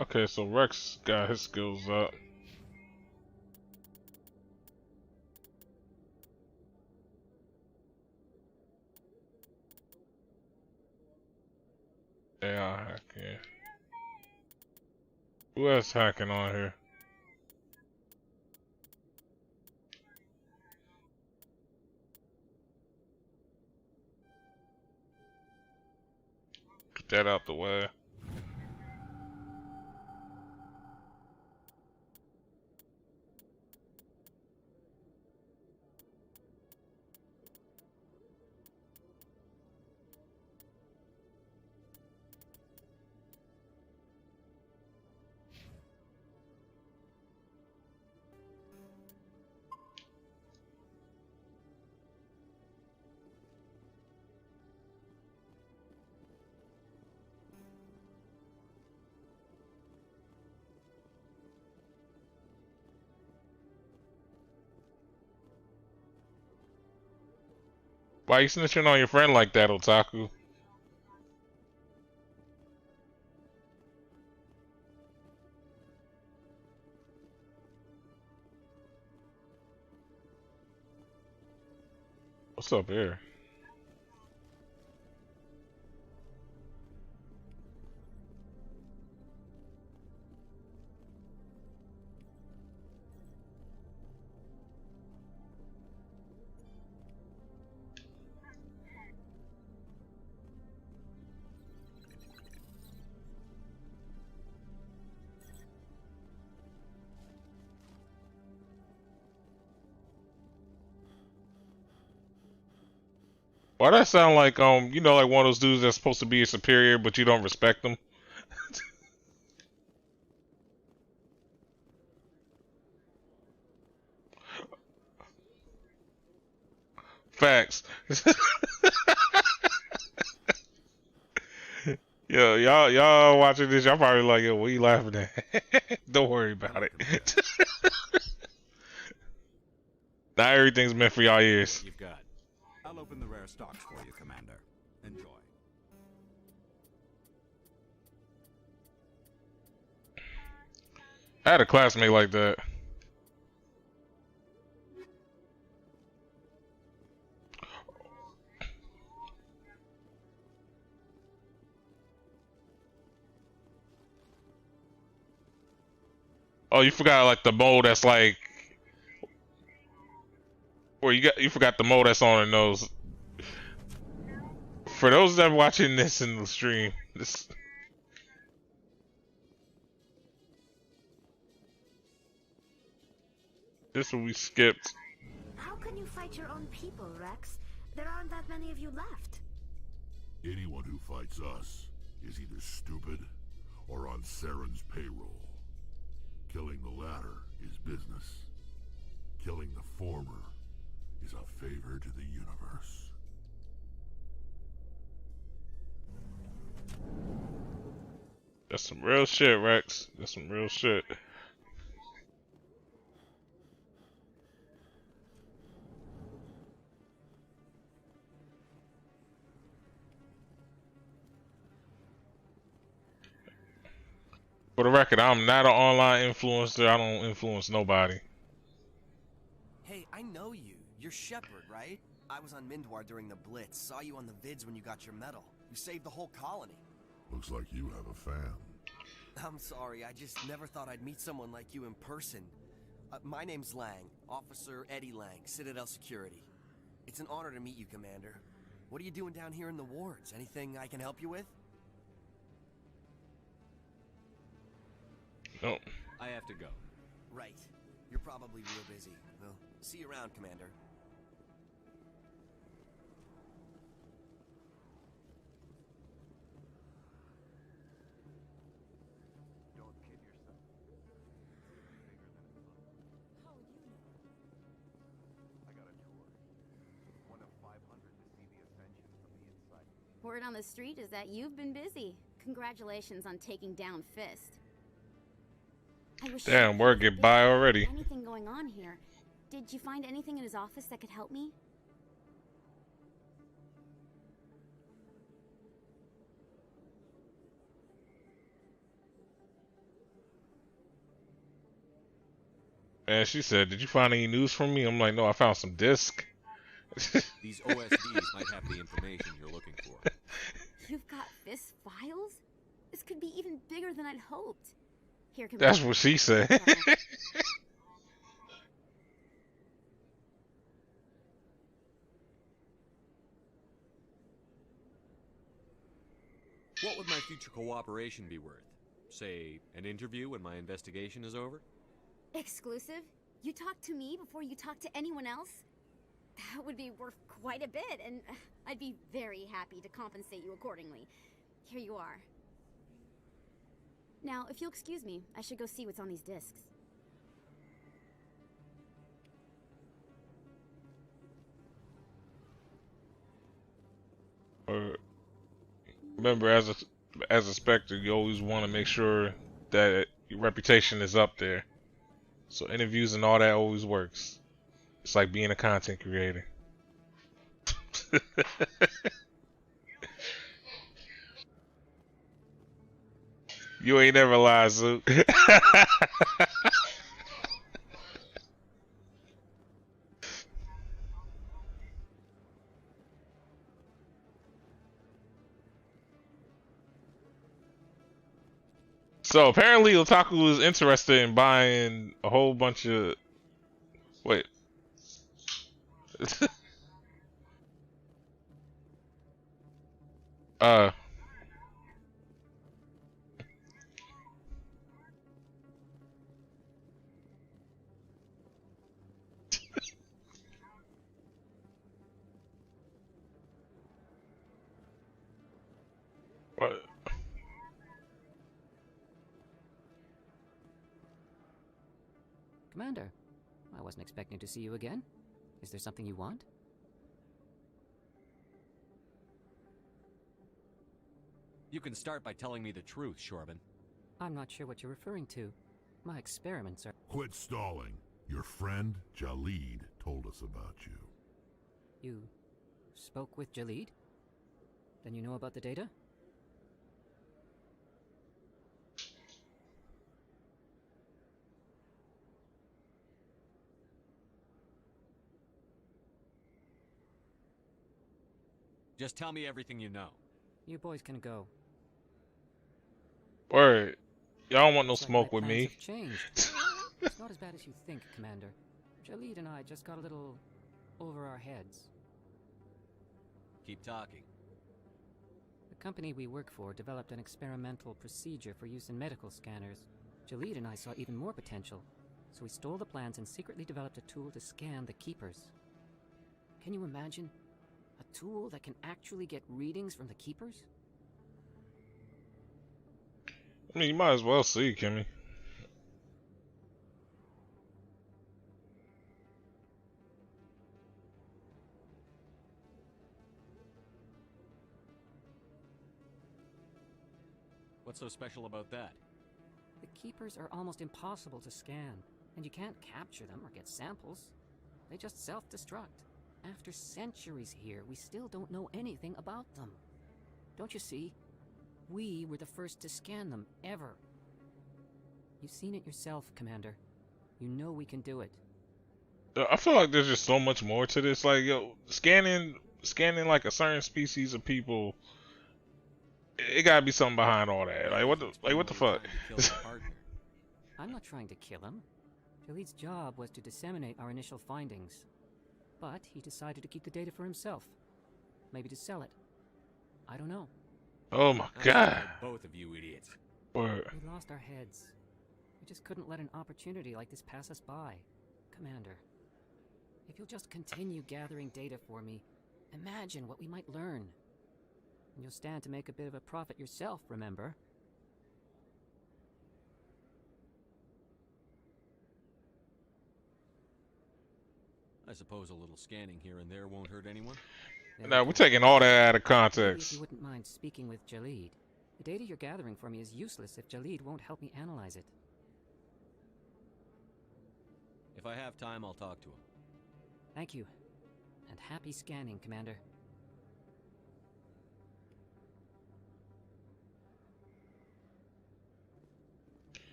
Okay, so Rex got his skills up. AI hacking. Who else hacking on here? Get that out the way. Why you snitching on your friend like that, Otaku? What's up here? Why that sound like you know, like one of those dudes that's supposed to be a superior but you don't respect them? Facts. Yo, y'all watching this, y'all probably like, yo, what are you laughing at? Don't worry about it. Not everything's meant for y'all ears. You've got. I'll open the rare stocks for you, Commander. Enjoy. I had a classmate like that. Oh, you forgot like the mode that's like, or you forgot the mode that's on the nose. For those that are watching this in the stream, this what we skipped. How can you fight your own people, Rex? There aren't that many of you left. Anyone who fights us is either stupid or on Saren's payroll. Killing the latter is business. Killing the former is a favor to the universe. That's some real shit, Rex. That's some real shit. For the record, I'm not an online influencer. I don't influence nobody. Hey, I know you. You're Shepard, right? I was on Mindwar during the Blitz. Saw you on the vids when you got your medal. You saved the whole colony. Looks like you have a fan. I'm sorry, I just never thought I'd meet someone like you in person. My name's Lang, Officer Eddie Lang, Citadel Security. It's an honor to meet you, Commander. What are you doing down here in the wards? Anything I can help you with? No. I have to go. Right. You're probably real busy. Well, see you around, Commander. Don't kid yourself. How would you know? I got a tour. One of 500 to see the ascension from the inside. Word on the street is that you've been busy. Congratulations on taking down Fist. Damn, word get by already. Anything going on here? Did you find anything in his office that could help me? And she said, "Did you find any news from me?" I'm like, "No, I found some disc." These OSDs might have the information you're looking for. You've got Fist files? This could be even bigger than I'd hoped. Here, That's what she said. What would my future cooperation be worth? Say, an interview when my investigation is over? Exclusive? You talk to me before you talk to anyone else? That would be worth quite a bit, and I'd be very happy to compensate you accordingly. Here you are. Now, if you'll excuse me, I should go see what's on these discs. Remember, as a Spectre, you always want to make sure that your reputation is up there. So interviews and all that always works. It's like being a content creator. You ain't never lied, Zook. So apparently Otaku is interested in buying a whole bunch of... Wait. What? Commander, I wasn't expecting to see you again. Is there something you want? You can start by telling me the truth, Shorban. I'm not sure what you're referring to. My experiments are... Quit stalling. Your friend, Jalid, told us about you. You spoke with Jalid? Then you know about the data? Just tell me everything you know. You boys can go. Word. Y'all don't want no Looks like smoke my with plans me. have changed. It's not as bad as you think, Commander. Jalid and I just got a little over our heads. Keep talking. The company we work for developed an experimental procedure for use in medical scanners. Jalid and I saw even more potential, so we stole the plans and secretly developed a tool to scan the Keepers. Can you imagine? A tool that can actually get readings from the Keepers? I mean, you might as well see, Kimmy. What's so special about that? The Keepers are almost impossible to scan, and you can't capture them or get samples. They just self-destruct. After centuries here, we still don't know anything about them. Don't you see? We were the first to scan them, ever. You've seen it yourself, Commander. You know we can do it. I feel like there's just so much more to this. Like, yo, scanning like a certain species of people, it gotta be something behind all that. Like, what the fuck? I'm not trying to kill him. Jaleed's job was to disseminate our initial findings. But he decided to keep the data for himself. Maybe to sell it. I don't know. Oh my god. Both of you idiots. Word. We lost our heads. We just couldn't let an opportunity like this pass us by. Commander, if you'll just continue gathering data for me, imagine what we might learn. And you'll stand to make a bit of a profit yourself, remember? I suppose a little scanning here and there won't hurt anyone? Now, we're taking all that out of context. If you wouldn't mind speaking with Jaleed. The data you're gathering for me is useless if Jaleed won't help me analyze it. If I have time, I'll talk to him. Thank you. And happy scanning, Commander.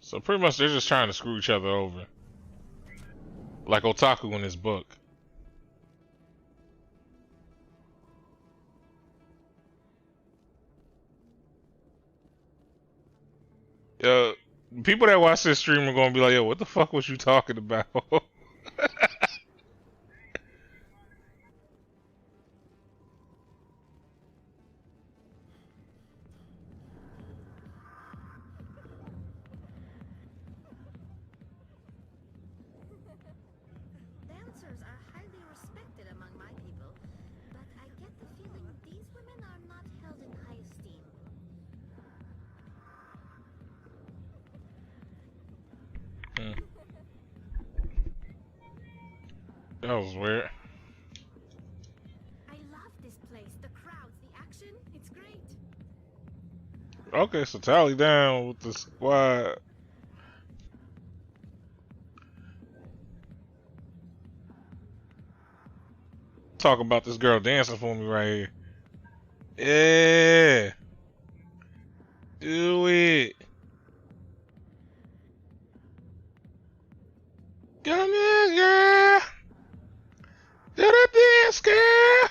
So pretty much they're just trying to screw each other over. Like Otaku in his book. People that watch this stream are gonna be like, yo, what the fuck was you talking about? Dancers are highly respected among my people, but I get the feeling these women are not held in high esteem. That was weird. I love this place. The crowds, the action, it's great. Okay, so tally down with the squad. Talk about this girl dancing for me right here. Yeah. Do it. Come here, girl. Do the dance, girl.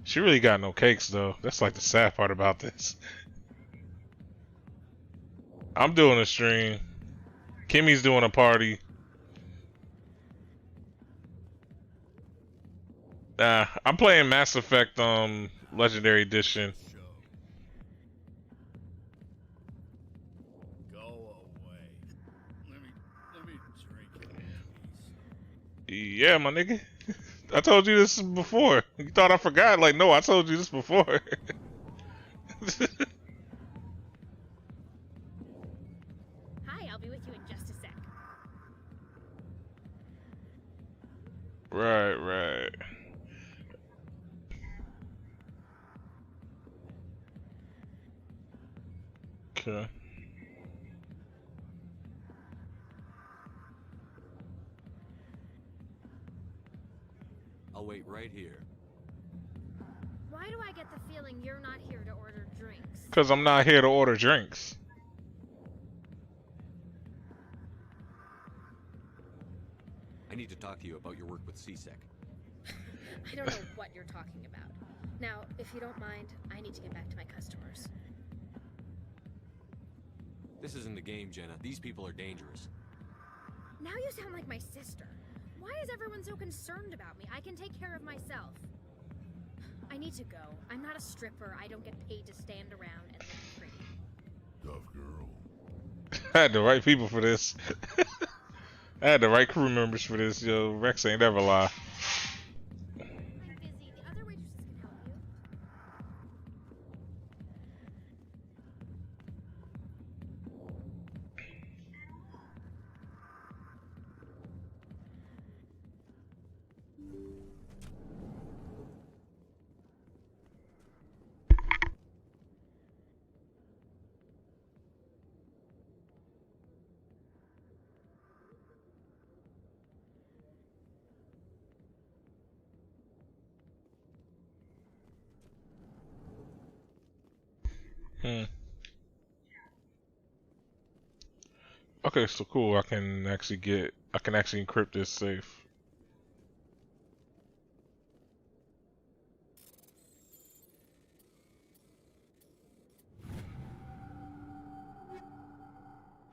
She really got no cakes, though. That's like the sad part about this. I'm doing a stream. Kimmy's doing a party. Nah, I'm playing Mass Effect Legendary Edition. Go away. Let me drink it. Yeah, my nigga. I told you this before. You thought I forgot? Like, no, I told you this before. Hi, I'll be with you in just a sec. Right. Okay. I'll wait right here. Why do I get the feeling you're not here to order drinks? Because I'm not here to order drinks. I need to talk to you about your work with CSEC. I don't know what you're talking about. Now, if you don't mind, I need to get back to my customers. This isn't a game, Jenna. These people are dangerous. Now you sound like my sister. Why is everyone so concerned about me? I can take care of myself. I I need to go. I'm not a stripper. I don't get paid to stand around and look pretty. Tough girl. I had the right people for this. I had the right crew members for this. Yo, Rex ain't ever lie. Okay, so cool. I can actually encrypt this safe.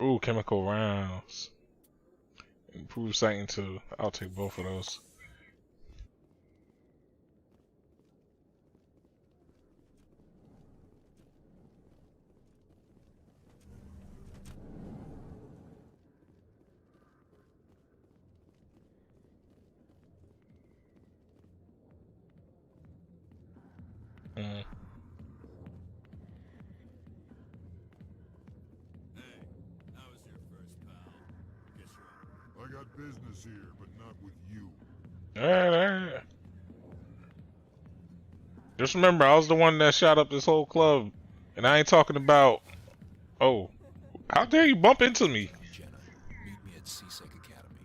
Ooh, chemical rounds. Improved sighting too. I'll take both of those. I got business here, but not with you. Alright. Just remember, I was the one that shot up this whole club. And I ain't talking about... Oh. How dare you bump into me? Jenna, meet me at C-Sec Academy.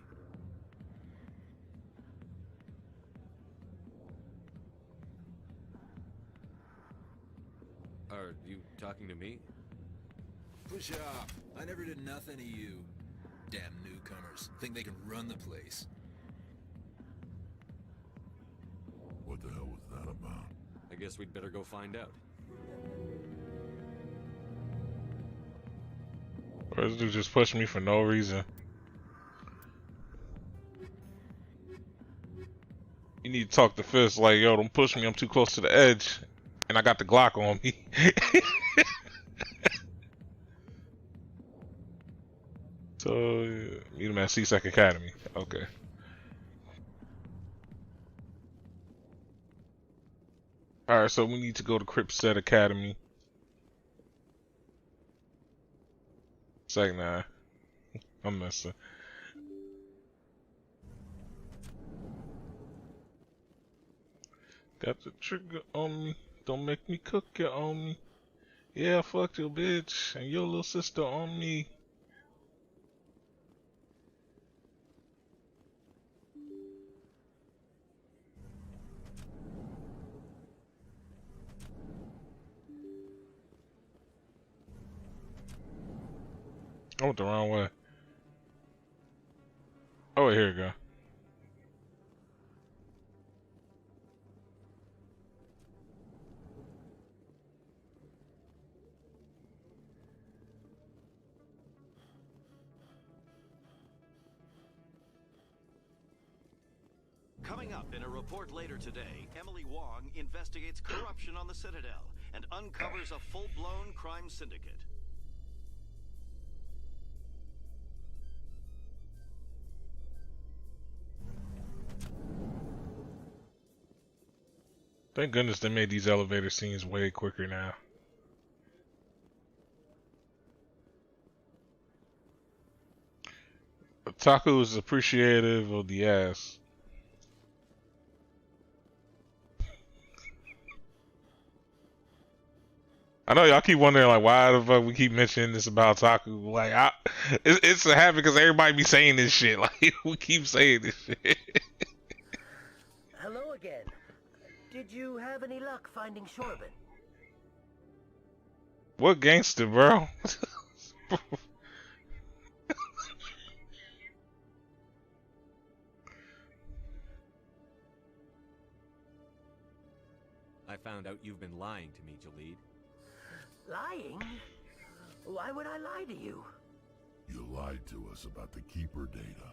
Are you talking to me? Push off. I never did nothing to you. Damn newcomers. Think they can run the place. What the hell was that about? I guess we'd better go find out. Or this dude just pushed me for no reason. You need to talk to Fist like, yo, don't push me, I'm too close to the edge. And I got the Glock on me. So, meet him at C-Sec Academy. Okay. Alright, so we need to go to Cripset Academy. Sec 9. I'm messing. Got the trigger on me. Don't make me cook you on me. Yeah, I fucked your bitch and your little sister on me. I went the wrong way. Oh, wait, here we go. Coming up in a report later today, Emily Wong investigates corruption on the Citadel and uncovers a full-blown crime syndicate. Thank goodness they made these elevator scenes way quicker now. Taku is appreciative of the ass. I know y'all keep wondering like why the fuck we keep mentioning this about Taku. Like it's a habit because everybody be saying this shit. Like we keep saying this shit. Hello again. Did you have any luck finding Shorben? What gangster, bro? I found out you've been lying to me, Jalid. Lying? Why would I lie to you? You lied to us about the Keeper data.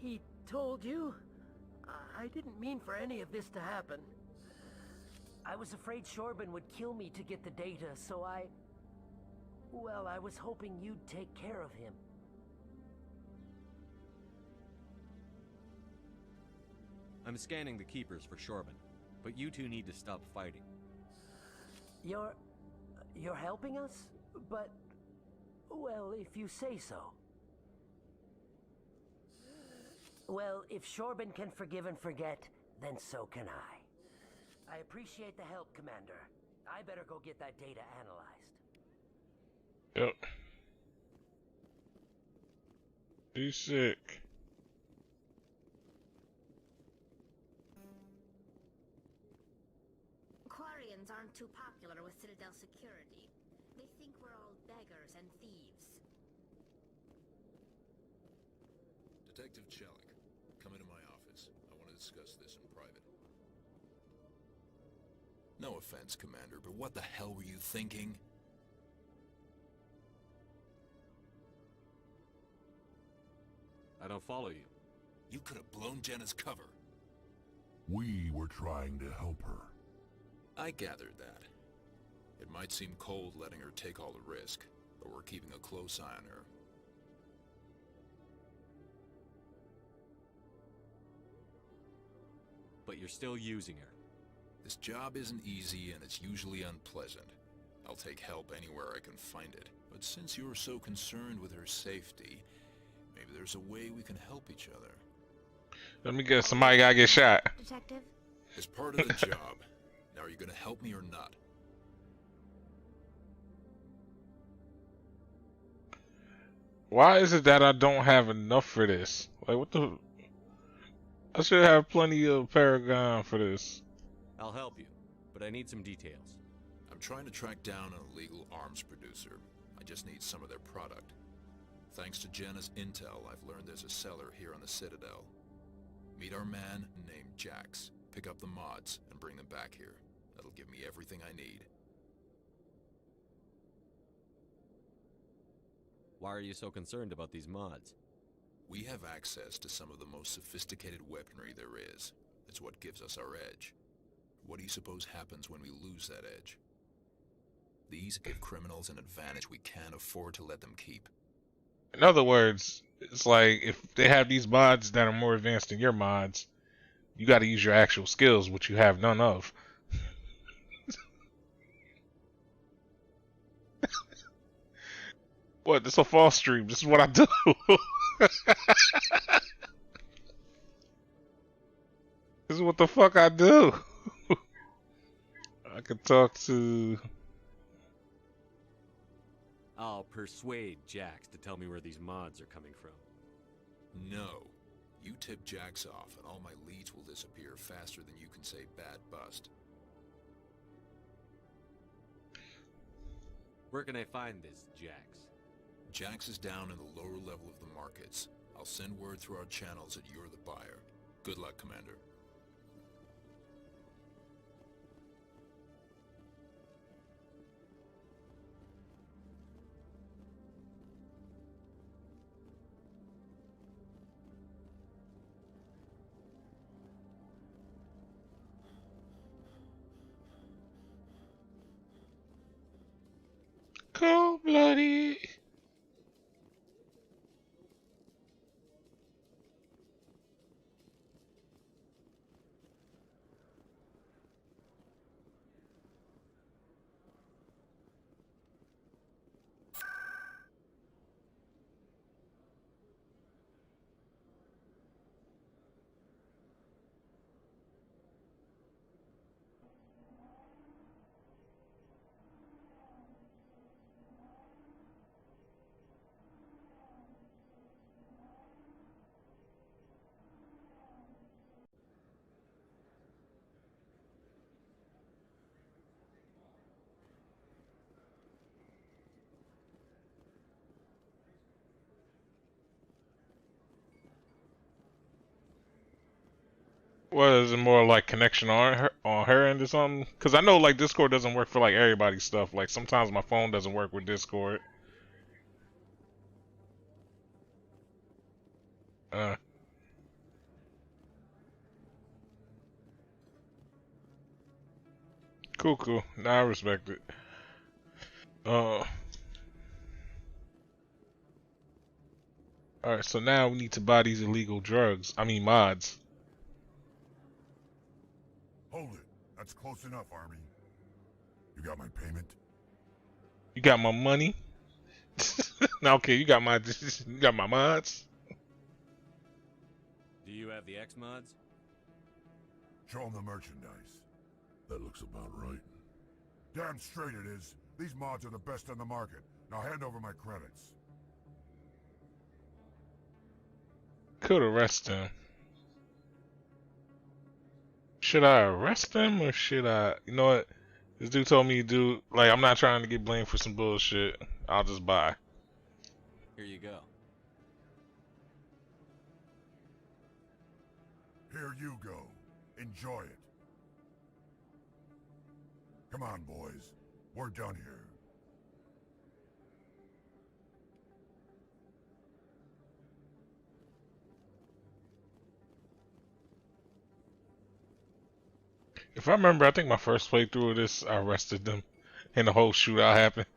He told you? I didn't mean for any of this to happen. I was afraid Shorben would kill me to get the data, so well, I was hoping you'd take care of him. I'm scanning the Keepers for Shorben, but you two need to stop fighting. You're helping us? But, well, if you say so. Well, if Shorben can forgive and forget, then so can I. I appreciate the help, Commander. I better go get that data analyzed. Yep. He's sick. Quarians aren't too popular with Citadel security. They think we're all beggars and thieves. Detective Chelik, come into my office. I want to discuss this in private. No offense, Commander, but what the hell were you thinking? I don't follow you. You could have blown Jenna's cover. We were trying to help her. I gathered that. It might seem cold letting her take all the risk, but we're keeping a close eye on her. But you're still using her. This job isn't easy and it's usually unpleasant. I'll take help anywhere I can find it. But since you're so concerned with her safety, maybe there's a way we can help each other. Let me guess, somebody gotta get shot. Detective? As part of the job. Now, are you gonna help me or not? Why is it that I don't have enough for this? Like, what the... I should have plenty of Paragon for this. I'll help you, but I need some details. I'm trying to track down an illegal arms producer. I just need some of their product. Thanks to Jenna's intel, I've learned there's a seller here on the Citadel. Meet our man named Jax. Pick up the mods and bring them back here. That'll give me everything I need. Why are you so concerned about these mods? We have access to some of the most sophisticated weaponry there is. It's what gives us our edge. What do you suppose happens when we lose that edge? These give criminals an advantage we can't afford to let them keep. In other words, it's like if they have these mods that are more advanced than your mods, you got to use your actual skills, which you have none of. What? This is a false stream. This is what I do. This is what the fuck I do. I could talk to... I'll persuade Jax to tell me where these mods are coming from. No. You tip Jax off and all my leads will disappear faster than you can say bad bust. Where can I find this Jax? Jax is down in the lower level of the markets. I'll send word through our channels that you're the buyer. Good luck, Commander. Cold-blooded. What is it, more like connection on her end or something? Because I know like Discord doesn't work for like everybody's stuff. Like sometimes my phone doesn't work with Discord. Cool, cool. Now I respect it. Alright, so now we need to buy these illegal drugs. I mean mods. Hold it. That's close enough, Army. You got my payment? You got my money? Now, okay, you got my mods? Do you have the X mods? Show them the merchandise. That looks about right. Damn straight it is. These mods are the best on the market. Now hand over my credits. Could arrest him. Should I arrest him or should I? You know what? This dude told me to do. Like, I'm not trying to get blamed for some bullshit. I'll just buy. Here you go. Here you go. Enjoy it. Come on, boys. We're done here. If I remember, I think my first playthrough of this, I arrested them, and the whole shootout happened.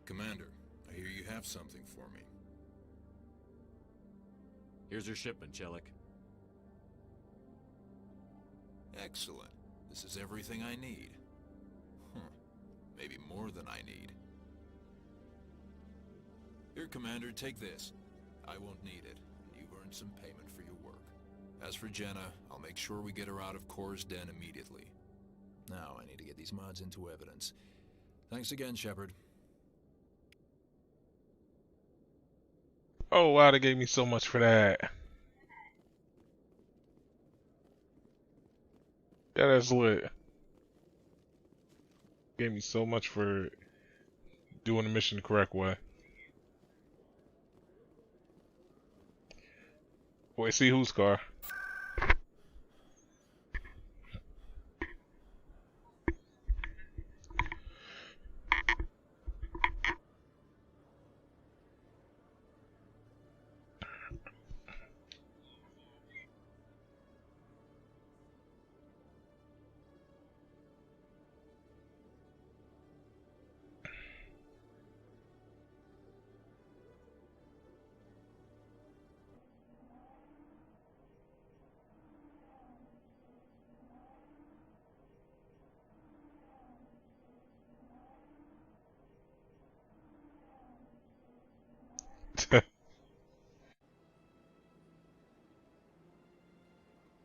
Commander, I hear you have something for me. Here's your shipment, Chelik. Excellent. This is everything I need. Maybe more than I need. Here, Commander, take this. I won't need it. You've earned some payment for your work. As for Jenna, I'll make sure we get her out of Core's den immediately. Now, I need to get these mods into evidence. Thanks again, Shepard. Oh wow, they gave me so much for that. Yeah, that's lit. Gave me so much for doing the mission the correct way. Wait, see whose car?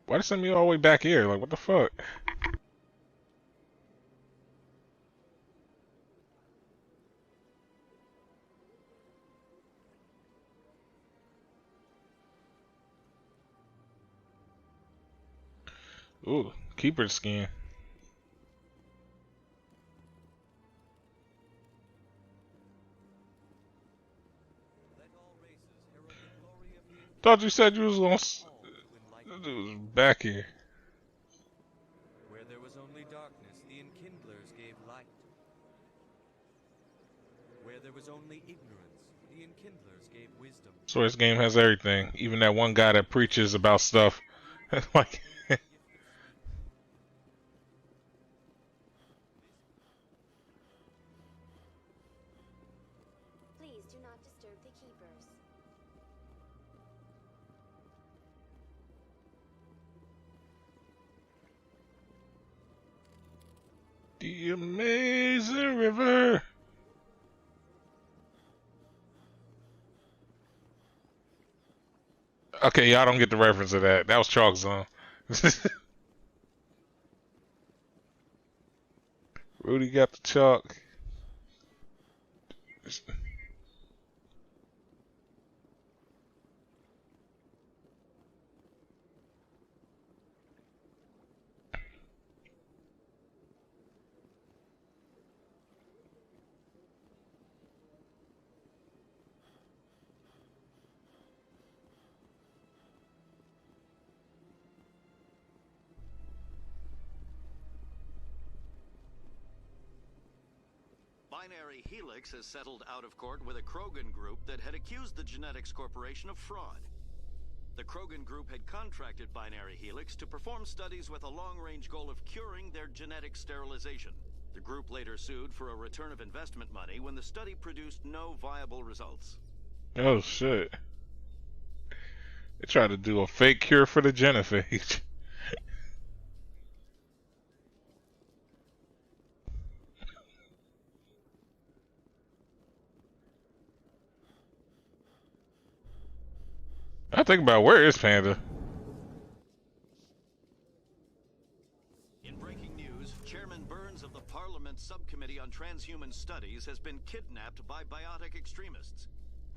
Why they send me all the way back here? Like, what the fuck? Ooh, keeper skin. Thought you said you was on. Dude was back here. Where there was only darkness, the Enkindlers gave light. Where there was only ignorance, the Enkindlers gave wisdom. So this game has everything. Even that one guy that preaches about stuff. Like. Please do not disturb the keepers. The amazing river. Okay, y'all don't get the reference of that. That was Chalk Zone. Rudy got the chalk. Binary Helix has settled out of court with a Krogan group that had accused the Genetics Corporation of fraud. The Krogan group had contracted Binary Helix to perform studies with a long-range goal of curing their genetic sterilization. The group later sued for a return of investment money when the study produced no viable results. Oh shit. They tried to do a fake cure for the genophage. I think about where is Panda? In breaking news, Chairman Burns of the Parliament Subcommittee on Transhuman Studies has been kidnapped by biotic extremists.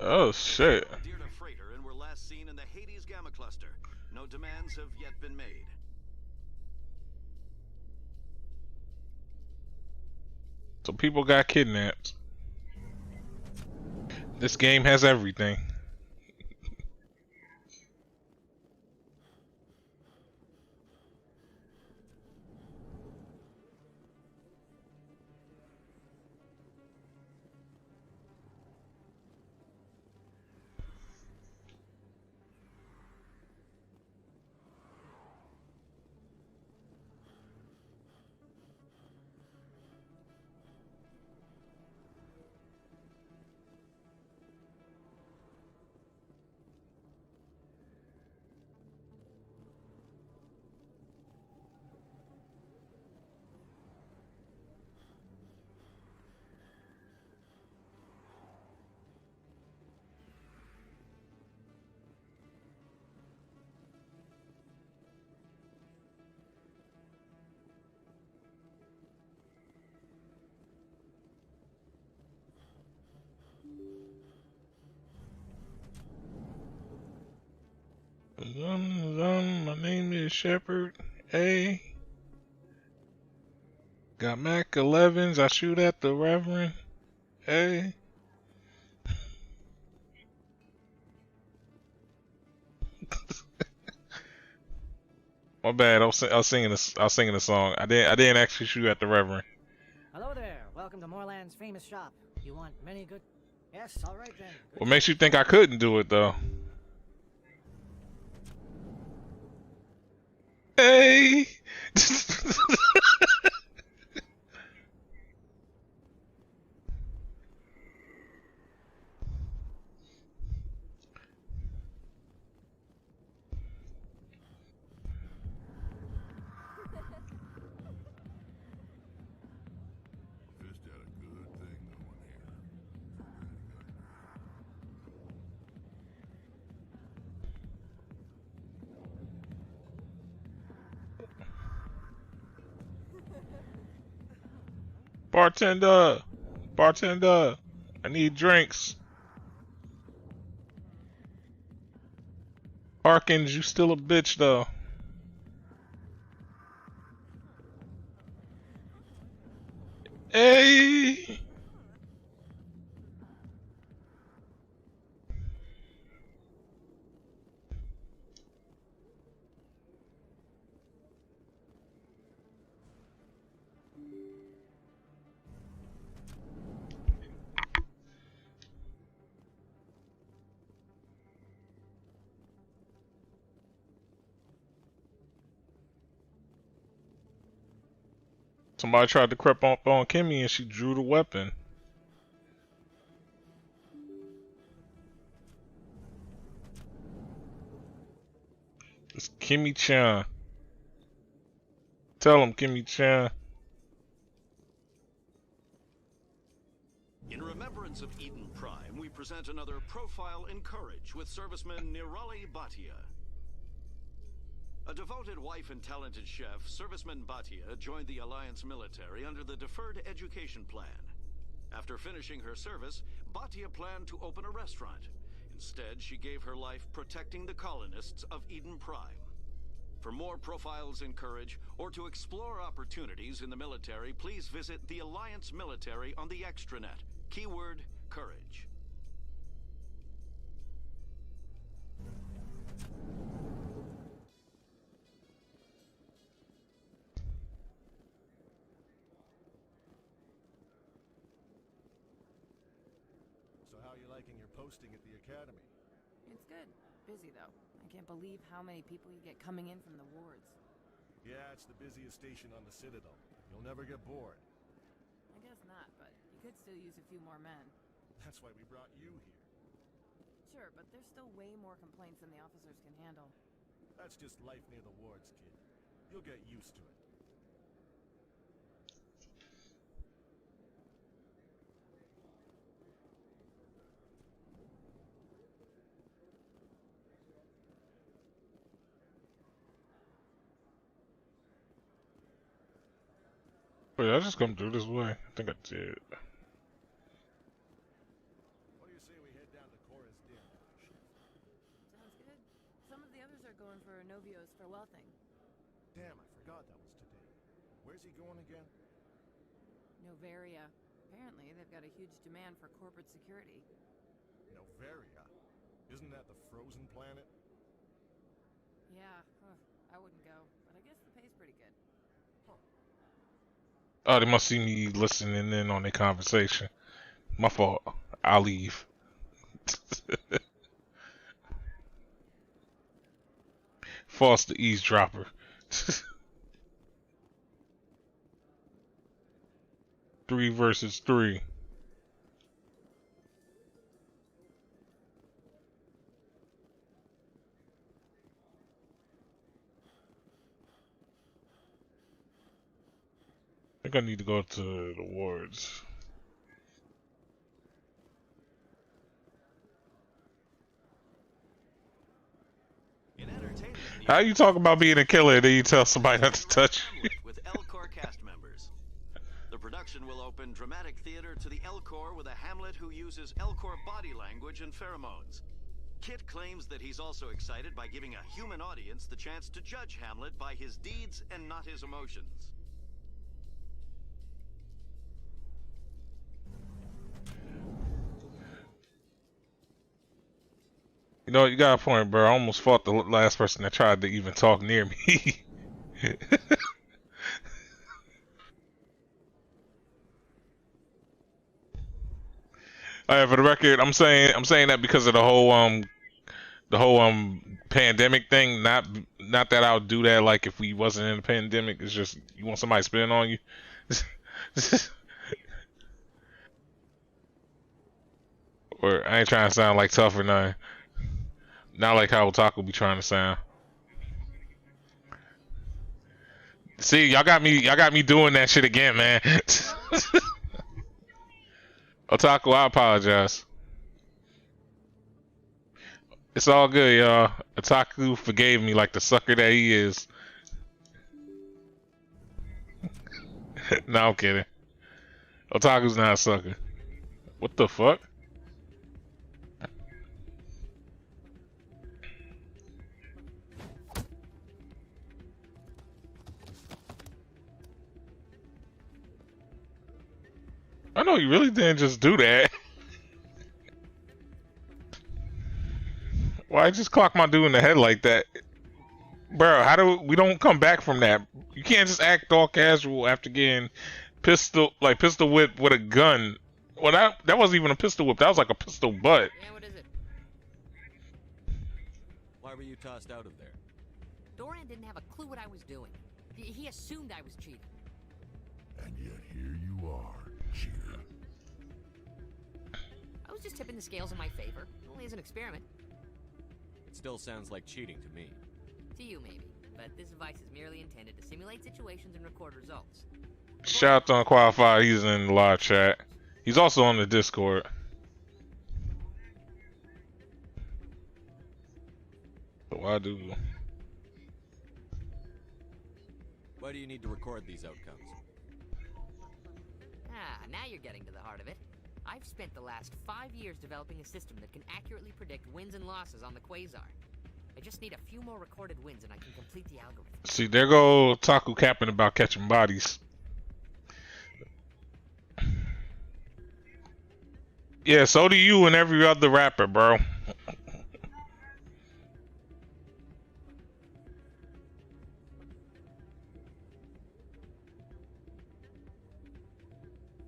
Oh shit. They commandeered a freighter and were last seen in the Hades Gamma Cluster. No demands have yet been made. So people got kidnapped. This game has everything. My name is Shepard A. Got Mac 11s. I shoot at the Reverend A. My bad. I was singing a song. I didn't actually shoot at the Reverend. Hello there. Welcome to Moorland's famous shop. You want many good? Yes. All right then. What makes you think I couldn't do it though? Hey! Bartender! Bartender! I need drinks. Harkins, you still a bitch though. Hey! Somebody tried to creep up on Kimmy and she drew the weapon. It's Kimmy Chan. Tell him, Kimmy Chan. Alliance of Eden Prime, we present another Profile in Courage with serviceman Nirali Bhatia. A devoted wife and talented chef, serviceman Bhatia joined the Alliance military under the Deferred Education Plan. After finishing her service, Bhatia planned to open a restaurant. Instead, she gave her life protecting the colonists of Eden Prime. For more Profiles in Courage, or to explore opportunities in the military, please visit the Alliance Military on the extranet. Keyword, Courage. So how are you liking your posting at the academy? It's good. Busy, though. I can't believe how many people you get coming in from the wards. Yeah, it's the busiest station on the Citadel. You'll never get bored. I guess not, but you could still use a few more men. That's why we brought you here. Sure, but there's still way more complaints than the officers can handle. That's just life near the wards, kid. You'll get used to it. Wait, I just come through this way. I think I did. What do you say we head down to Cora's Den? Sounds good. Some of the others are going for Novio's farewell thing. Damn, I forgot that was today. Where's he going again? Noveria. Apparently, they've got a huge demand for corporate security. Noveria? Isn't that the frozen planet? Yeah, I wouldn't go, but I guess the pay's pretty good. Oh, they must see me listening in on their conversation. My fault. I'll leave. False the eavesdropper. 3 versus 3. I think I need to go to the wards. How you talk about being a killer and then you tell somebody not to touch you? With Elcor cast members. The production will open dramatic theater to the Elcor with a Hamlet who uses Elcor body language and pheromones. Kit claims that he's also excited by giving a human audience the chance to judge Hamlet by his deeds and not his emotions. You know, you got a point, bro. I almost fought the last person that tried to even talk near me. Alright, for the record, I'm saying that because of the whole pandemic thing. Not that I would do that like if we wasn't in a pandemic. It's just you want somebody spitting on you. Or I ain't trying to sound like tough or nothing. Not like how Otaku be trying to sound. See, y'all got me doing that shit again, man. Otaku, I apologize. It's all good, y'all. Otaku forgave me like the sucker that he is. No, I'm kidding. Otaku's not a sucker. What the fuck? I know you really didn't just do that. Why just clock my dude in the head like that? Bro, we don't come back from that? You can't just act all casual after getting pistol whipped with a gun. Well, that wasn't even a pistol whip. That was like a pistol butt. Yeah, what is it? Why were you tossed out of there? Doran didn't have a clue what I was doing. He assumed I was cheating. And yet here you are, cheater. I was just tipping the scales in my favor, only as an experiment. It still sounds like cheating to me. To you, maybe. But this device is merely intended to simulate situations and record results. Shout out to Unqualified. He's in the live chat. He's also on the Discord. Why do? Why do you need to record these outcomes? Ah, now you're getting to the heart of it. I've spent the last 5 years developing a system that can accurately predict wins and losses on the Quasar. I just need a few more recorded wins and I can complete the algorithm. See, there go Taku capping about catching bodies. Yeah, so do you and every other rapper, bro.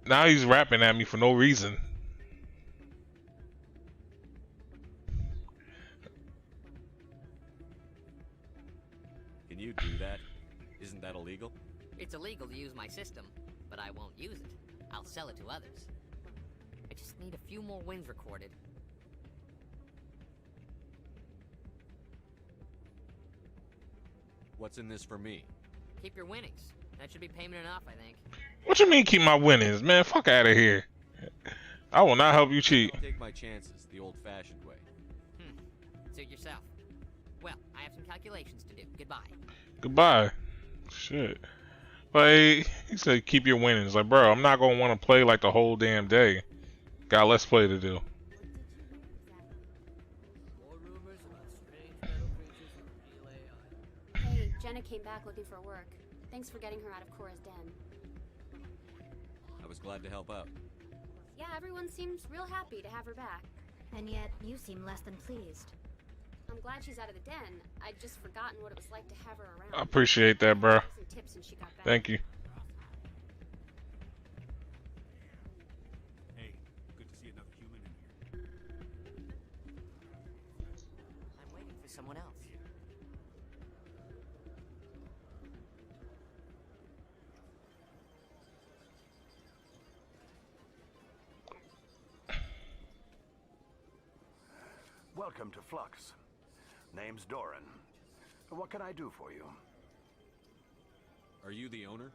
Now he's rapping at me for no reason. Can you do that? Isn't that illegal? It's illegal to use my system, but I won't use it. I'll sell it to others. I just need a few more wins recorded. What's in this for me? Keep your winnings. That should be payment enough, I think. What you mean keep my winnings? Man, fuck out of here. I will not help you cheat. I'll take my chances the old-fashioned way. Suit yourself. Well, I have some calculations to do. Goodbye. Goodbye. Shit. Like, he said keep your winnings. Like, bro, I'm not gonna want to play like the whole damn day. Got less play to do. Hey, Jenna came back looking for work. Thanks for getting her out of Cora's den. I was glad to help out. Yeah, everyone seems real happy to have her back. And yet, you seem less than pleased. I'm glad she's out of the den. I'd just forgotten what it was like to have her around. I appreciate that, bro. Some tips since she got back. Thank you. Hey, good to see another human in here. I'm waiting for someone else. Welcome to Flux. Name's Doran. What can I do for you? Are you the owner?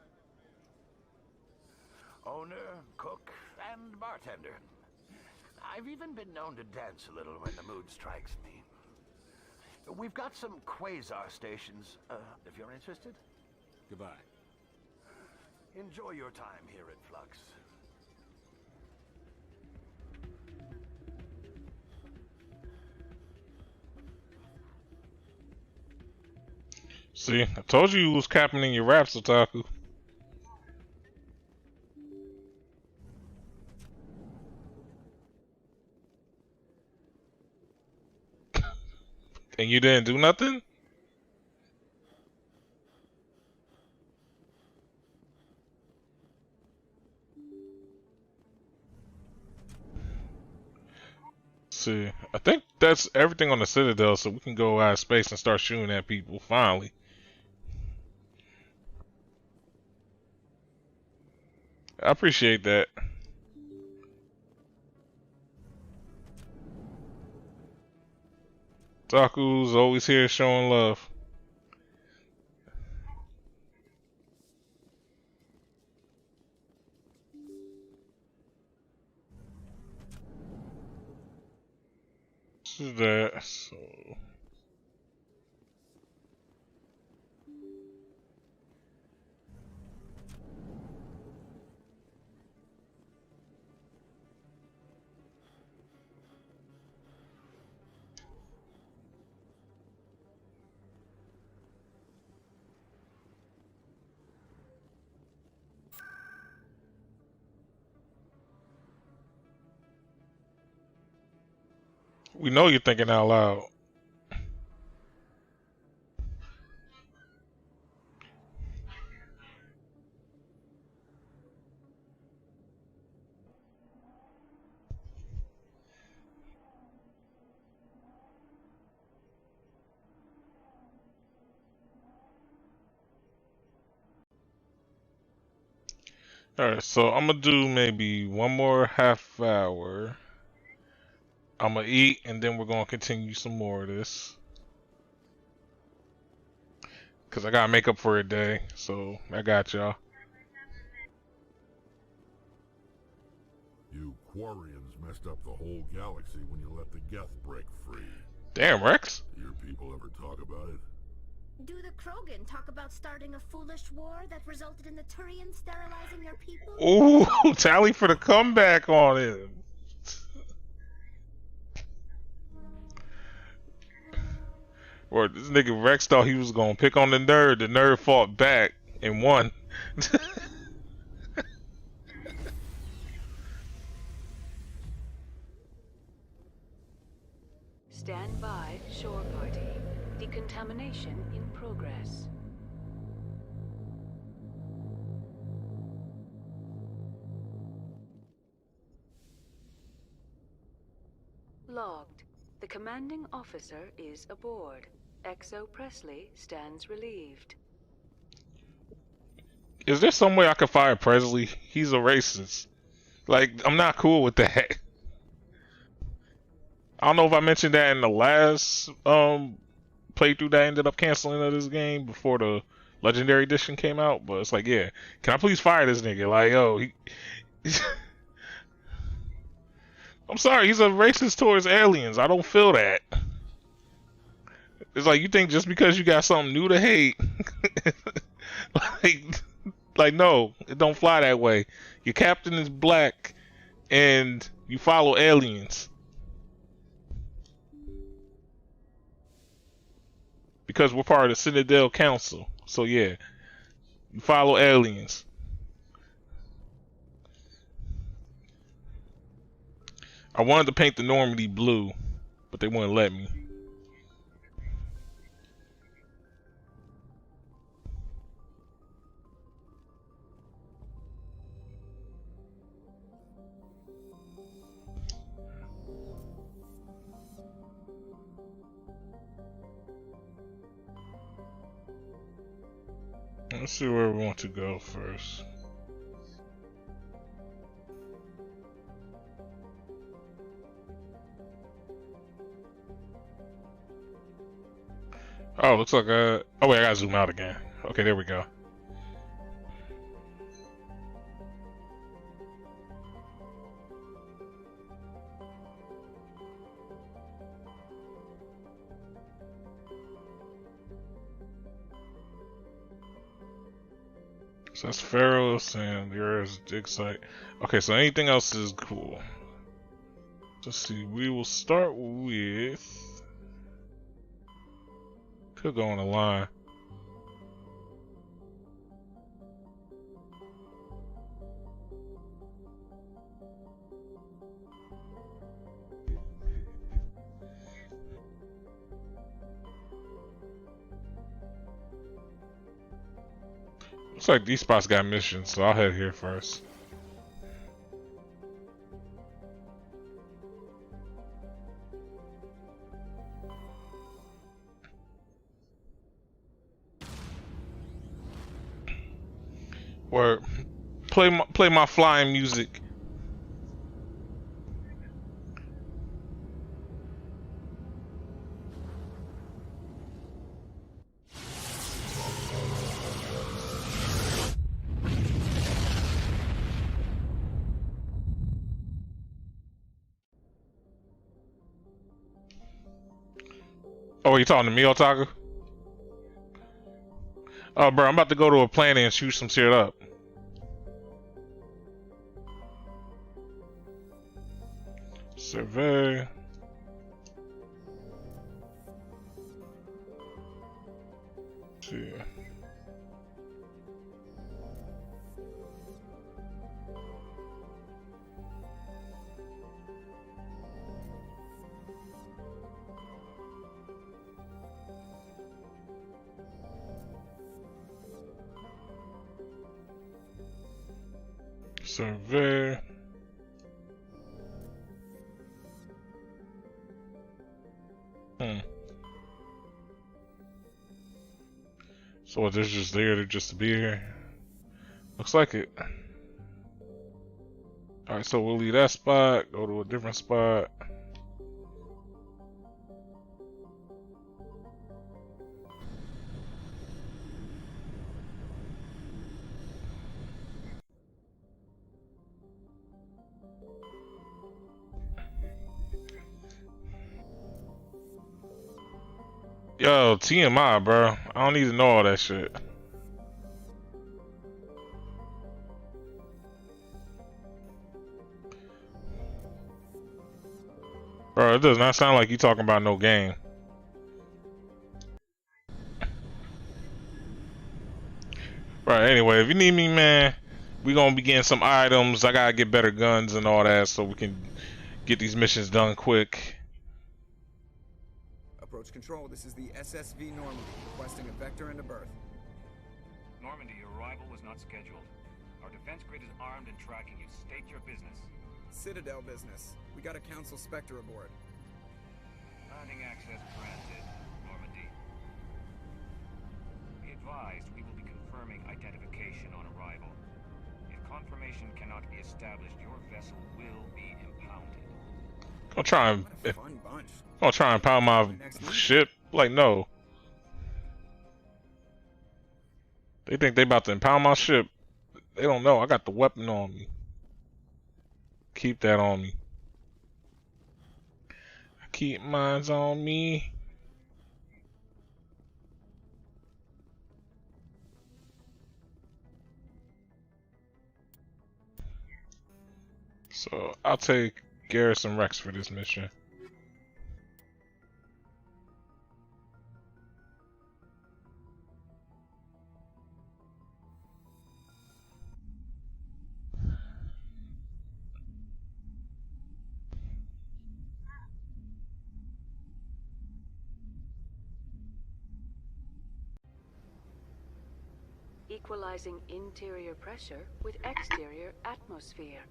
Owner, cook, and bartender. I've even been known to dance a little when the mood strikes me. We've got some Quasar stations, if you're interested. Goodbye. Enjoy your time here at Flux. See, I told you you was capping in your raps, Otaku. And you didn't do nothing? See, I think that's everything on the Citadel, so we can go out of space and start shooting at people, finally. I appreciate that. Taku's always here showing love. This is that, so... We know you're thinking out loud. Alright, so I'm gonna do maybe one more half hour. I'm gonna eat and then we're gonna continue some more of this. Cause I gotta make up for a day, so I got y'all. You Quarians messed up the whole galaxy when you let the Geth break free. Damn, Rex. Your people ever talk about it? Do the Krogan talk about starting a foolish war that resulted in the Turians sterilizing your people? Ooh, tally for the comeback on him. Or this nigga Rex thought he was gonna pick on the nerd. The nerd fought back and won. Stand by, shore party. Decontamination in progress. Logged. The commanding officer is aboard. XO Presley stands relieved. Is there some way I could fire Presley? He's a racist. Like, I'm not cool with that. I don't know if I mentioned that in the last playthrough that I ended up canceling of this game before the Legendary Edition came out, but it's like, yeah, can I please fire this nigga? Like, yo, I'm sorry, he's a racist towards aliens. I don't feel that. It's like, you think just because you got something new to hate, like no, it don't fly that way. Your captain is black, and you follow aliens. Because we're part of the Citadel Council. So yeah, you follow aliens. I wanted to paint the Normandy blue, but they wouldn't let me. Let's see where we want to go first. Oh, looks like oh wait, I gotta zoom out again. Okay, there we go. So that's Pharos and there's dig site. Okay, so anything else is cool. Let's see, we will start with... Could go on a line. Looks like these spots got missions, so I'll head here first. Or play my flying music. Oh, you talking to me, Otaku? Oh, bro, I'm about to go to a planet and shoot some shit up. Survey. Let's see. Survey. So they're just there to just be here? Looks like it. Alright, so we'll leave that spot, go to a different spot. Yo, TMI, bro. I don't need to know all that shit. Bro, it does not sound like you talking about no game. Right, anyway, if you need me, man, we gonna be getting some items. I gotta get better guns and all that so we can get these missions done quick. Approach control, this is the SSV Normandy, requesting a vector and a berth. Normandy, your arrival was not scheduled. Our defense grid is armed and tracking you. State your business. Citadel business. We got a Council Spectre aboard. Landing access granted, Normandy. Be advised, we will be confirming identification on arrival. If confirmation cannot be established, your vessel will be impounded. I'll try and pound my ship. Like, no. They think they about to impound my ship. They don't know. I got the weapon on me. Keep that on me. Keep mines on me. So I'll take Garrison Rex for this mission. Equalizing interior pressure with exterior atmosphere.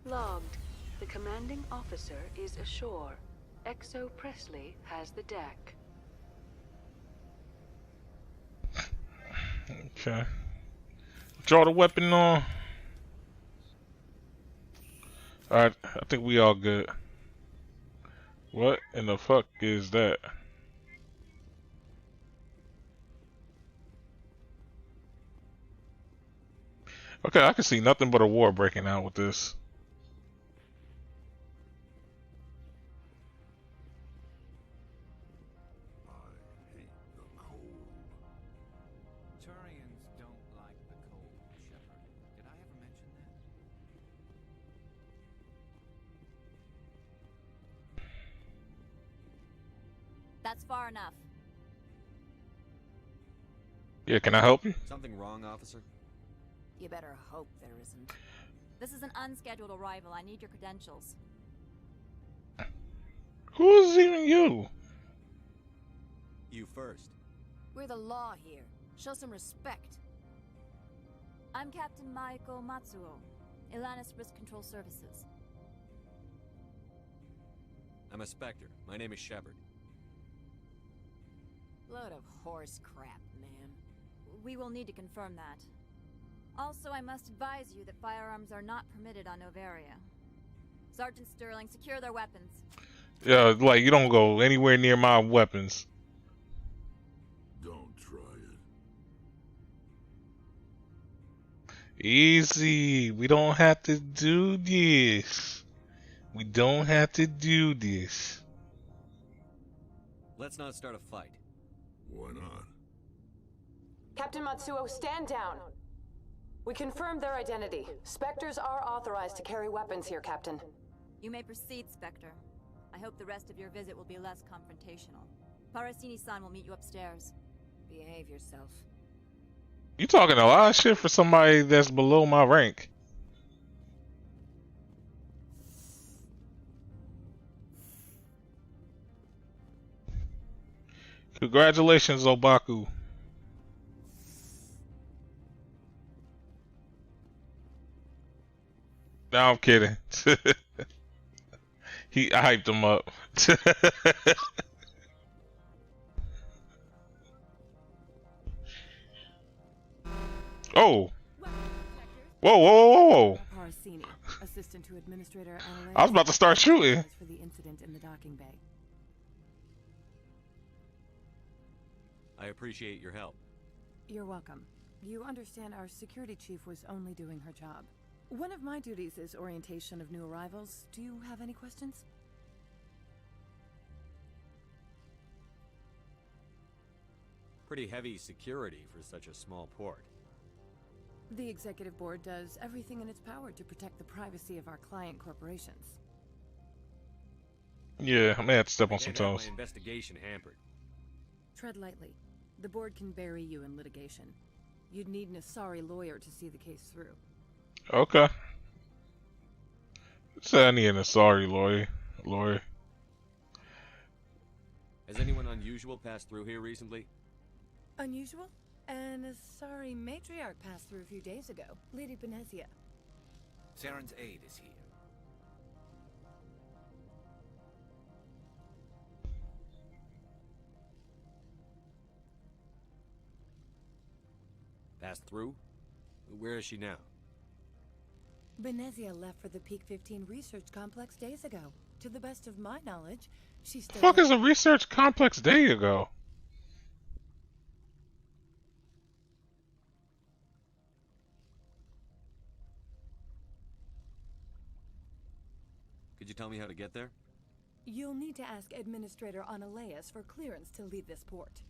Logged. The commanding officer is ashore. Exo Presley has the deck. Okay. Draw the weapon on. Alright, I think we all good. What in the fuck is that? Okay, I can see nothing but a war breaking out with this. Turians don't like the cold, Shepard. Did I ever mention that? That's far enough. Yeah, can I help you? Something wrong, officer? You better hope there isn't. This is an unscheduled arrival. I need your credentials. Who is even you? You first. We're the law here. Show some respect. I'm Captain Maiko Matsuo, Ilanis Risk Control Services. I'm a Spectre. My name is Shepard. Load of horse crap, man. We will need to confirm that. Also, I must advise you that firearms are not permitted on Noveria. Sergeant Sterling, secure their weapons. Yeah, like you don't go anywhere near my weapons. Don't try it. Easy. We don't have to do this. We don't have to do this. Let's not start a fight. Why not? Captain Matsuo, stand down. We confirmed their identity. Spectres are authorized to carry weapons here, Captain. You may proceed, Spectre. I hope the rest of your visit will be less confrontational. Parasini-san will meet you upstairs. Behave yourself. You talking a lot of shit for somebody that's below my rank. Congratulations, Obaku. No, I'm kidding. I hyped him up. Oh. Whoa, whoa, whoa, whoa. Parasini, assistant to Administrator Analyst. I was about to start shooting. For the incident in the docking bay. I appreciate your help. You're welcome. You understand our security chief was only doing her job. One of my duties is orientation of new arrivals. Do you have any questions? Pretty heavy security for such a small port. The executive board does everything in its power to protect the privacy of our client corporations. Yeah, I may have to step on some Can't have toes. my investigation hampered. Tread lightly. The board can bury you in litigation. You'd need an Asari lawyer to see the case through. Okay. Say I need an Asari lawyer. Has anyone unusual passed through here recently? Unusual? An Asari matriarch passed through a few days ago. Lady Benezia. Saren's aide is here. Passed through? Where is she now? Benezia left for the Peak 15 research complex days ago. To the best of my knowledge, she still... Fuck is a research complex day ago? Could you tell me how to get there? You'll need to ask Administrator Analeas for clearance to leave this port.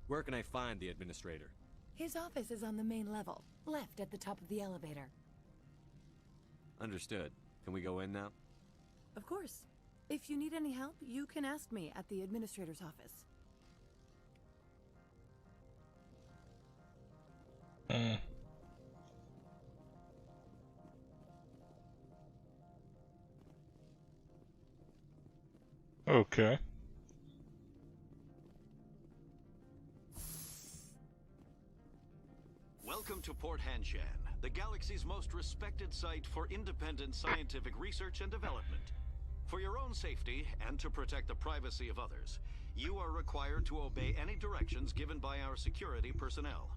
Where can I find the administrator? His office is on the main level, left at the top of the elevator. Understood. Can we go in now? Of course. If you need any help, you can ask me at the Administrator's office. Okay. Welcome to Port Hanshan, the galaxy's most respected site for independent scientific research and development. For your own safety and to protect the privacy of others, you are required to obey any directions given by our security personnel.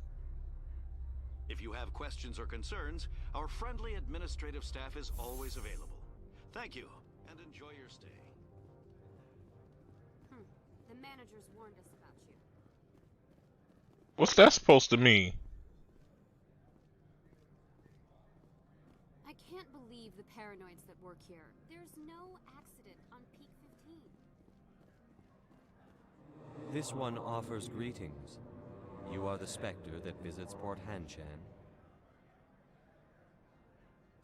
If you have questions or concerns, our friendly administrative staff is always available. Thank you, and enjoy your stay. The managers warned us about you. What's that supposed to mean? I can't believe the paranoids that work here. There's no accident on Peak 15. This one offers greetings. You are the Spectre that visits Port Hanshan.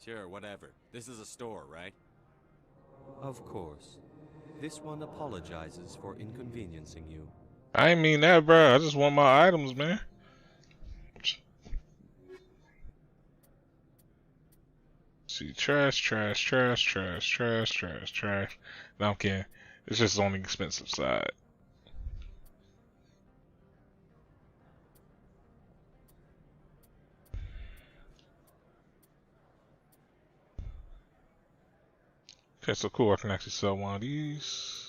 Sure, whatever. This is a store, right? Of course. This one apologizes for inconveniencing you. I ain't mean that, bro. I just want my items, man. See, trash. No, I'm kidding. It's just on the expensive side. Okay, so cool. I can actually sell one of these.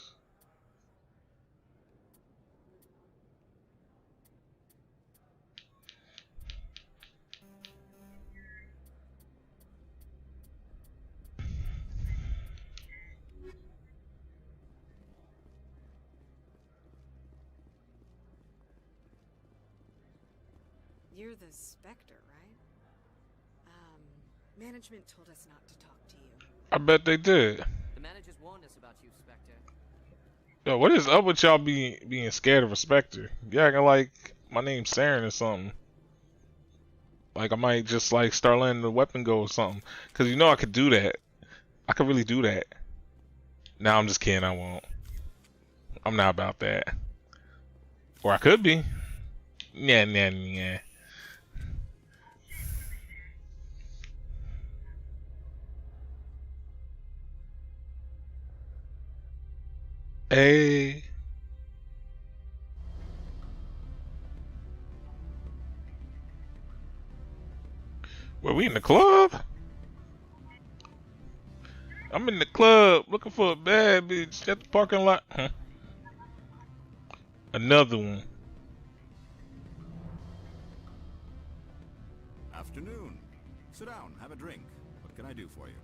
You're the Spectre, right? Management told us not to talk to you. I bet they did. The managers warned us about you, Spectre. Yo, what is up with y'all being scared of a Spectre? You acting like my name's Saren or something. Like I might just like start letting the weapon go or something. Cause you know I could do that. I could really do that. Nah, I'm just kidding, I won't. I'm not about that. Or I could be. Yeah. Hey. Were we in the club? I'm in the club looking for a bad bitch at the parking lot. Huh? Another one. Afternoon. Sit down, have a drink. What can I do for you?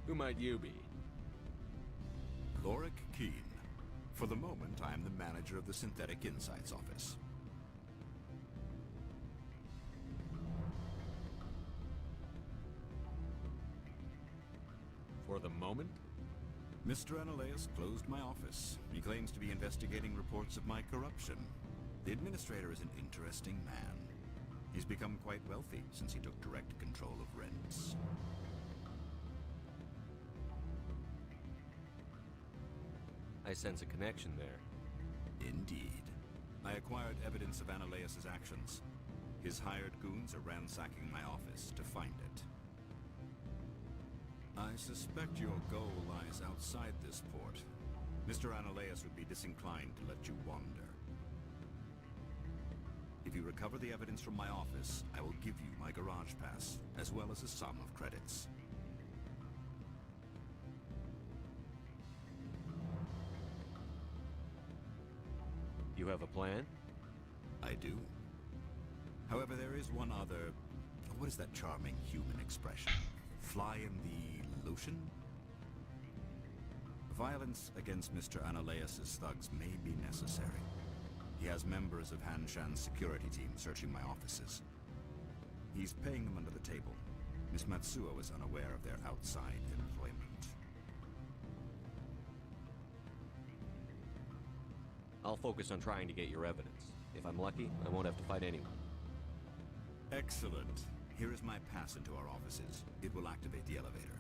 Who might you be? Lorik Keen. For the moment, I am the manager of the Synthetic Insights office. For the moment? Mr. Analeas closed my office. He claims to be investigating reports of my corruption. The administrator is an interesting man. He's become quite wealthy since he took direct control of rents. I sense a connection there. Indeed. I acquired evidence of Analeas' actions. His hired goons are ransacking my office to find it. I suspect your goal lies outside this port. Mr. Analeas would be disinclined to let you wander. If you recover the evidence from my office, I will give you my garage pass, as well as a sum of credits. You have a plan? I do. However, there is one other... What is that charming human expression? Fly in the lotion? Violence against Mr. Analeas' thugs may be necessary. He has members of Han Shan's security team searching my offices. He's paying them under the table. Miss Matsuo is unaware of their outside employment. I'll focus on trying to get your evidence. If I'm lucky, I won't have to fight anyone. Excellent. Here is my pass into our offices. It will activate the elevator.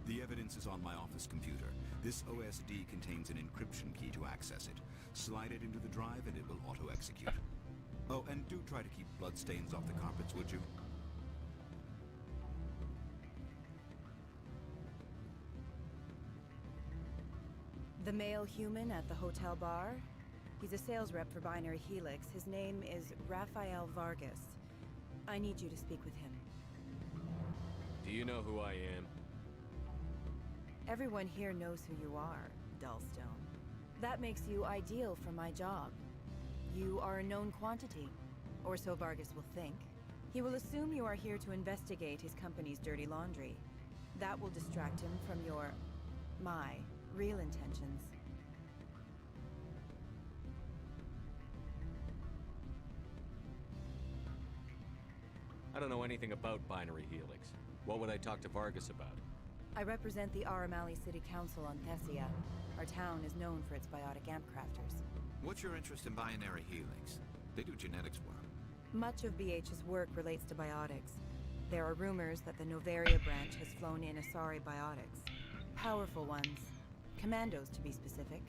The evidence is on my office computer. This OSD contains an encryption key to access it. Slide it into the drive and it will auto-execute. Oh, and do try to keep bloodstains off the carpets, would you? The male human at the hotel bar? He's a sales rep for Binary Helix. His name is Rafael Vargas. I need you to speak with him. Do you know who I am? Everyone here knows who you are, Dullstone. That makes you ideal for my job. You are a known quantity, or so Vargas will think. He will assume you are here to investigate his company's dirty laundry. That will distract him from my real intentions. I don't know anything about Binary Helix. What would I talk to Vargas about? I represent the Aramali City Council on Thessia. Our town is known for its biotic amp crafters. What's your interest in Binary Helix? They do genetics work. Much of BH's work relates to biotics. There are rumors that the Novaria branch has flown in Asari biotics. Powerful ones. Commandos, to be specific.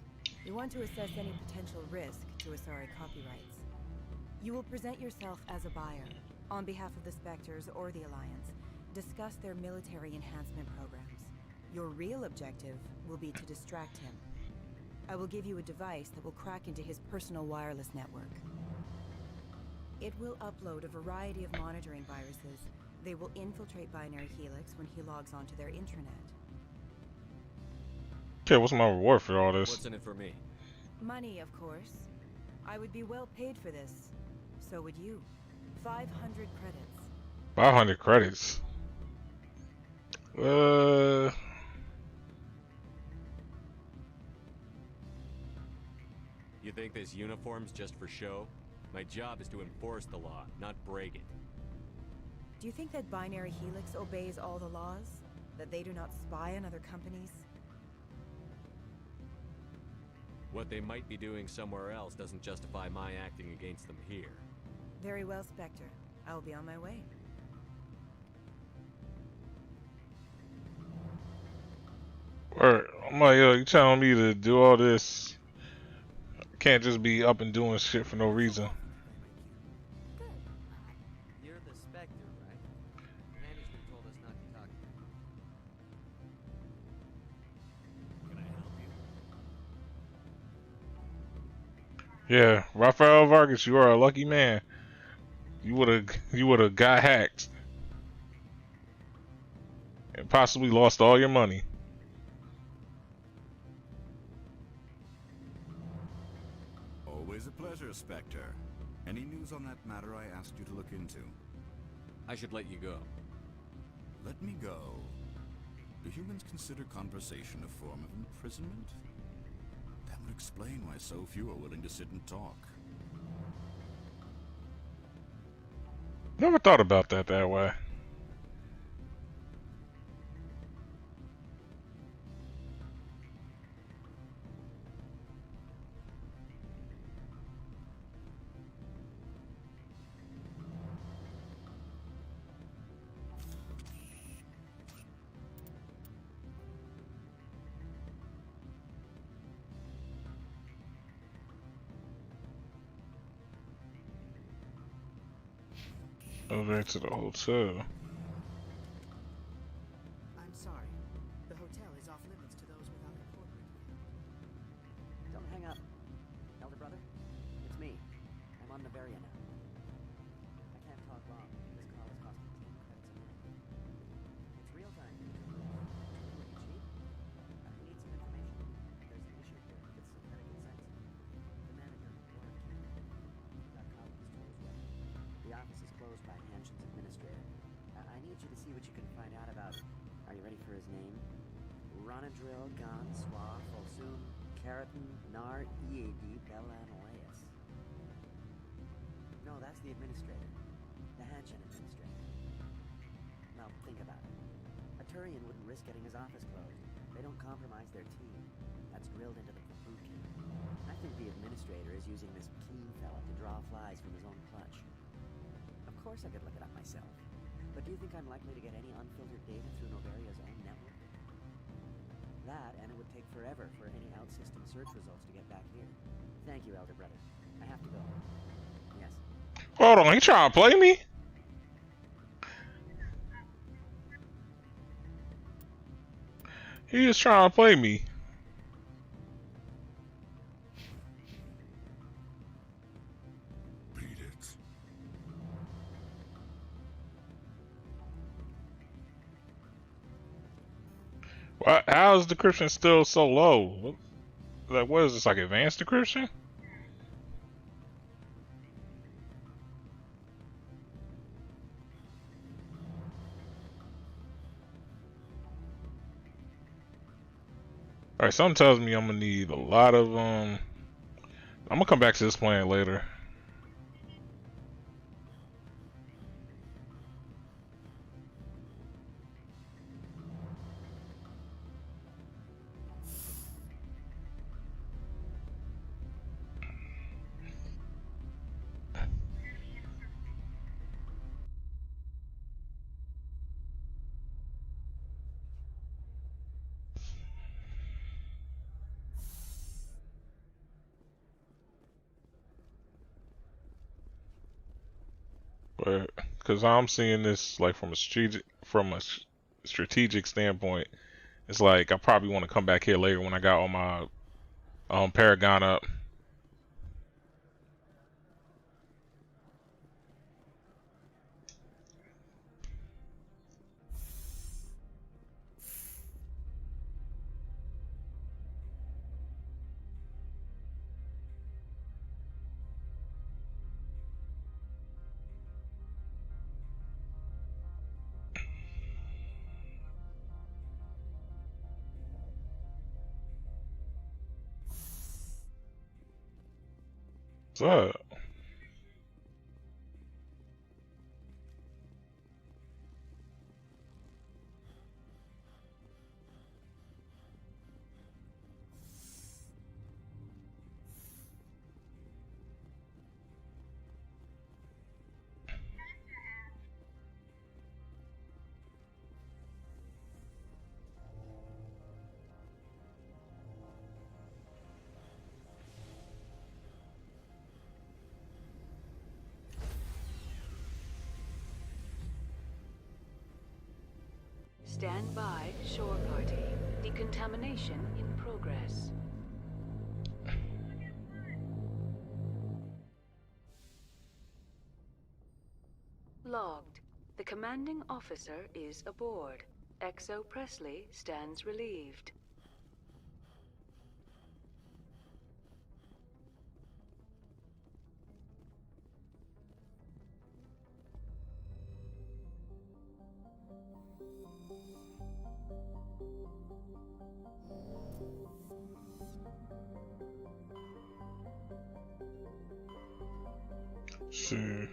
We want to assess any potential risk to Asari copyrights. You will present yourself as a buyer, on behalf of the Spectres or the Alliance. Discuss their military enhancement programs. Your real objective will be to distract him. I will give you a device that will crack into his personal wireless network. It will upload a variety of monitoring viruses. They will infiltrate Binary Helix when he logs onto their intranet. Okay, what's my reward for all this? What's in it for me? Money, of course. I would be well paid for this. So would you. 500 credits. 500 credits. You think this uniform's just for show? My job is to enforce the law, not break it. Do you think that Binary Helix obeys all the laws? That they do not spy on other companies? What they might be doing somewhere else doesn't justify my acting against them here. Very well, Spectre. I will be on my way. Alright, I'm like, yo, you telling me to do all this? I can't just be up and doing shit for no reason. You're the Spectre, right? Management told us not to talk to you. Can I help you? Yeah, Rafael Vargas, you are a lucky man. You would have got hacked and possibly lost all your money. Always a pleasure, Spectre. Any news on that matter I asked you to look into? I should let you go. Let me go. Do humans consider conversation a form of imprisonment? That would explain why so few are willing to sit and talk. Never thought about that way. Over to the hotel. I'm sorry. The hotel is off limits to those without a port. Don't hang up. Elder brother, it's me. I'm on Noveria now. I can't talk long. This call is costing 10 credits a minute. It's real time. Would you cheap? I need some information. There's an issue here with synthetic insights. The manager, Warren King, got caught with his toes wet. The office is closed by Hanshin's administrator. I need you to see what you can find out about. Are you ready for his name? Ronadril Gon Swa Folsum Keratin Nar Ead Belanoeus. No, that's the administrator. The Hanshin administrator. Now, think about it. A Turian wouldn't risk getting his office closed. They don't compromise their team. That's drilled into the kabuki. I think the administrator is using this Keen fella to draw flies from his own clutch. Of course I could look it up myself. But do you think I'm likely to get any unfiltered data through Novaria's own network? That, and it would take forever for any out-system search results to get back here. Thank you, Elder Brother. I have to go. Yes. Hold on, he trying to play me? He just trying to play me. How is decryption still so low? What is this, like advanced decryption? Alright, something tells me I'm gonna need a lot of I'm gonna come back to this plan later. Because I'm seeing this like from a strategic standpoint, it's like I probably want to come back here later when I got all my Paragon up. What's up? Stand by, shore party. Decontamination in progress. Logged. The commanding officer is aboard. XO Presley stands relieved. See.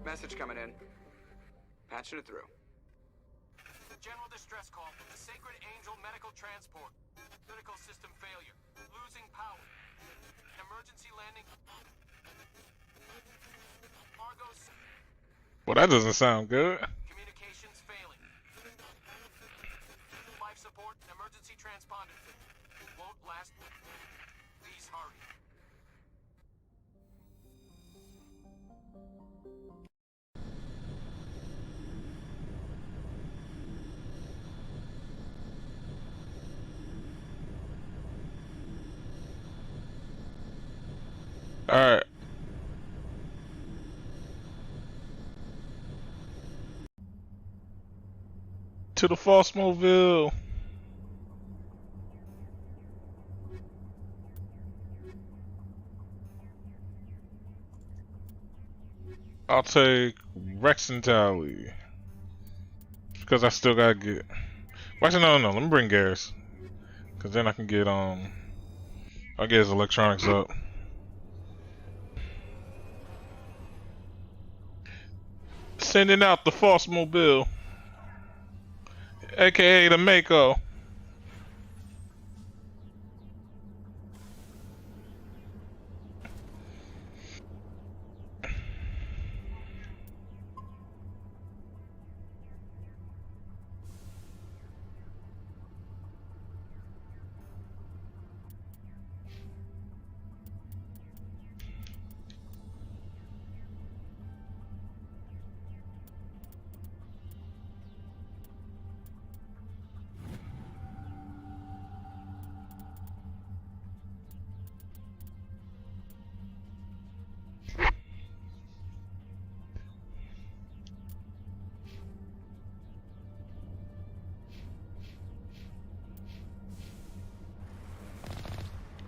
Message coming in. Patching it through. General distress call from the Sacred Angel Medical Transport. Critical system failure. Losing power. Emergency landing. Argos. Well, that doesn't sound good. Communications failing. Life support and emergency transponder. Won't last. Please hurry. Alright. To the False Mobile. I'll take Rex and Tally. Because I still gotta get. Actually, no. Let me bring Garrus. Because then I can get, I'll get his electronics up. Sending out the False Mobile. AKA the Mako.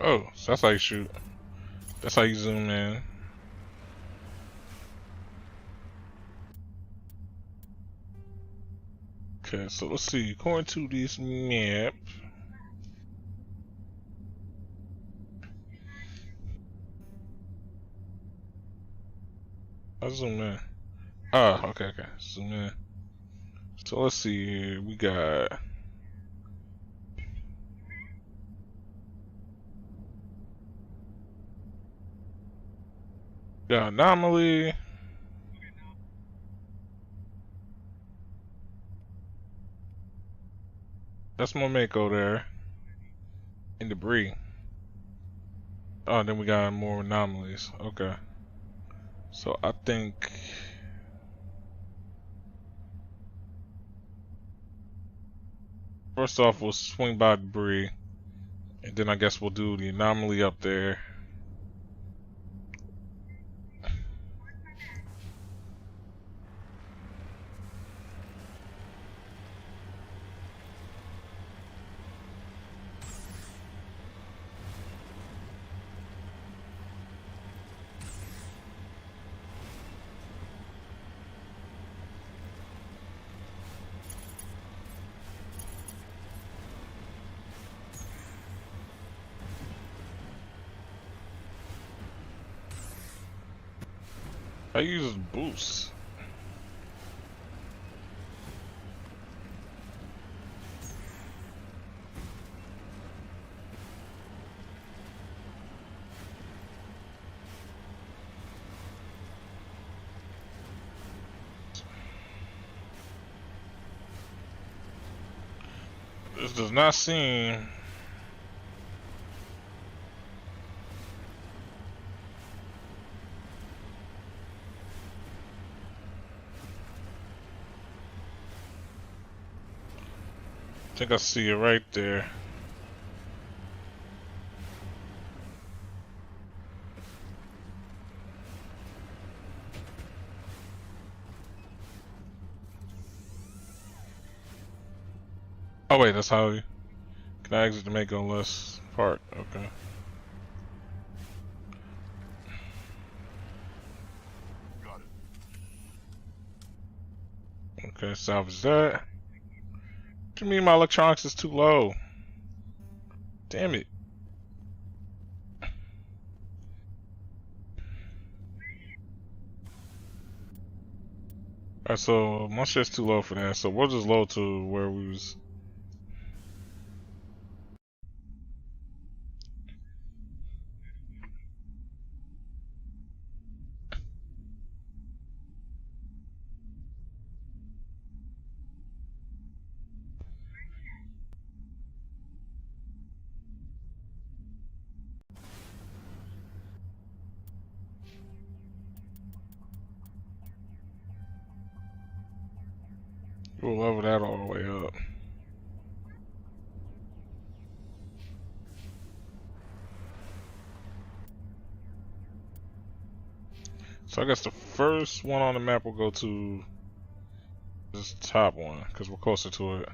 Oh, so that's how you shoot. That's how you zoom in. Okay, so let's see. According to this map, I zoom in. Oh, okay. Zoom in. So let's see here. We got. Got Anomaly. That's my Mako there. And Debris. Oh, then we got more anomalies. Okay. So I think. First off, we'll swing by Debris. And then I guess we'll do the anomaly up there. I use boost. This does not seem. I think I see it right there. Oh wait, that's how you can I exit the Mako list part. Okay. Okay, salvage that. What do you mean my electronics is too low? Damn it. Alright, so my shit's too low for that, so we'll just load to where we was. We'll level that all the way up. So I guess the first one on the map will go to this top one, because we're closer to it.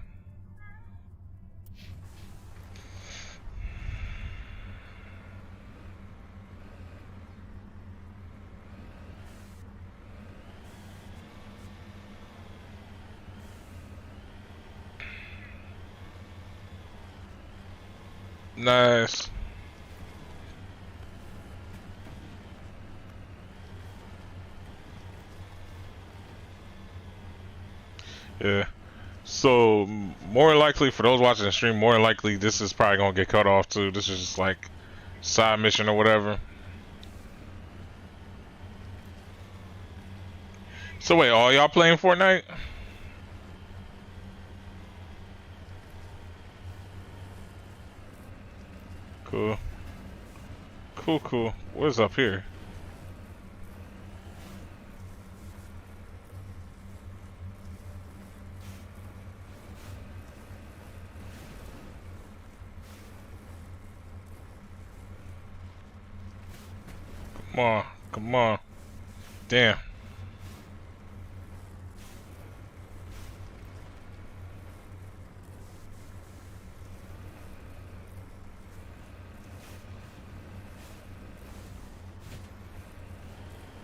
Nice. Yeah. So more likely for those watching the stream, more likely this is probably gonna get cut off too. This is just like side mission or whatever. So wait, all y'all playing Fortnite? Cool. Cool. What is up here? Come on. Damn.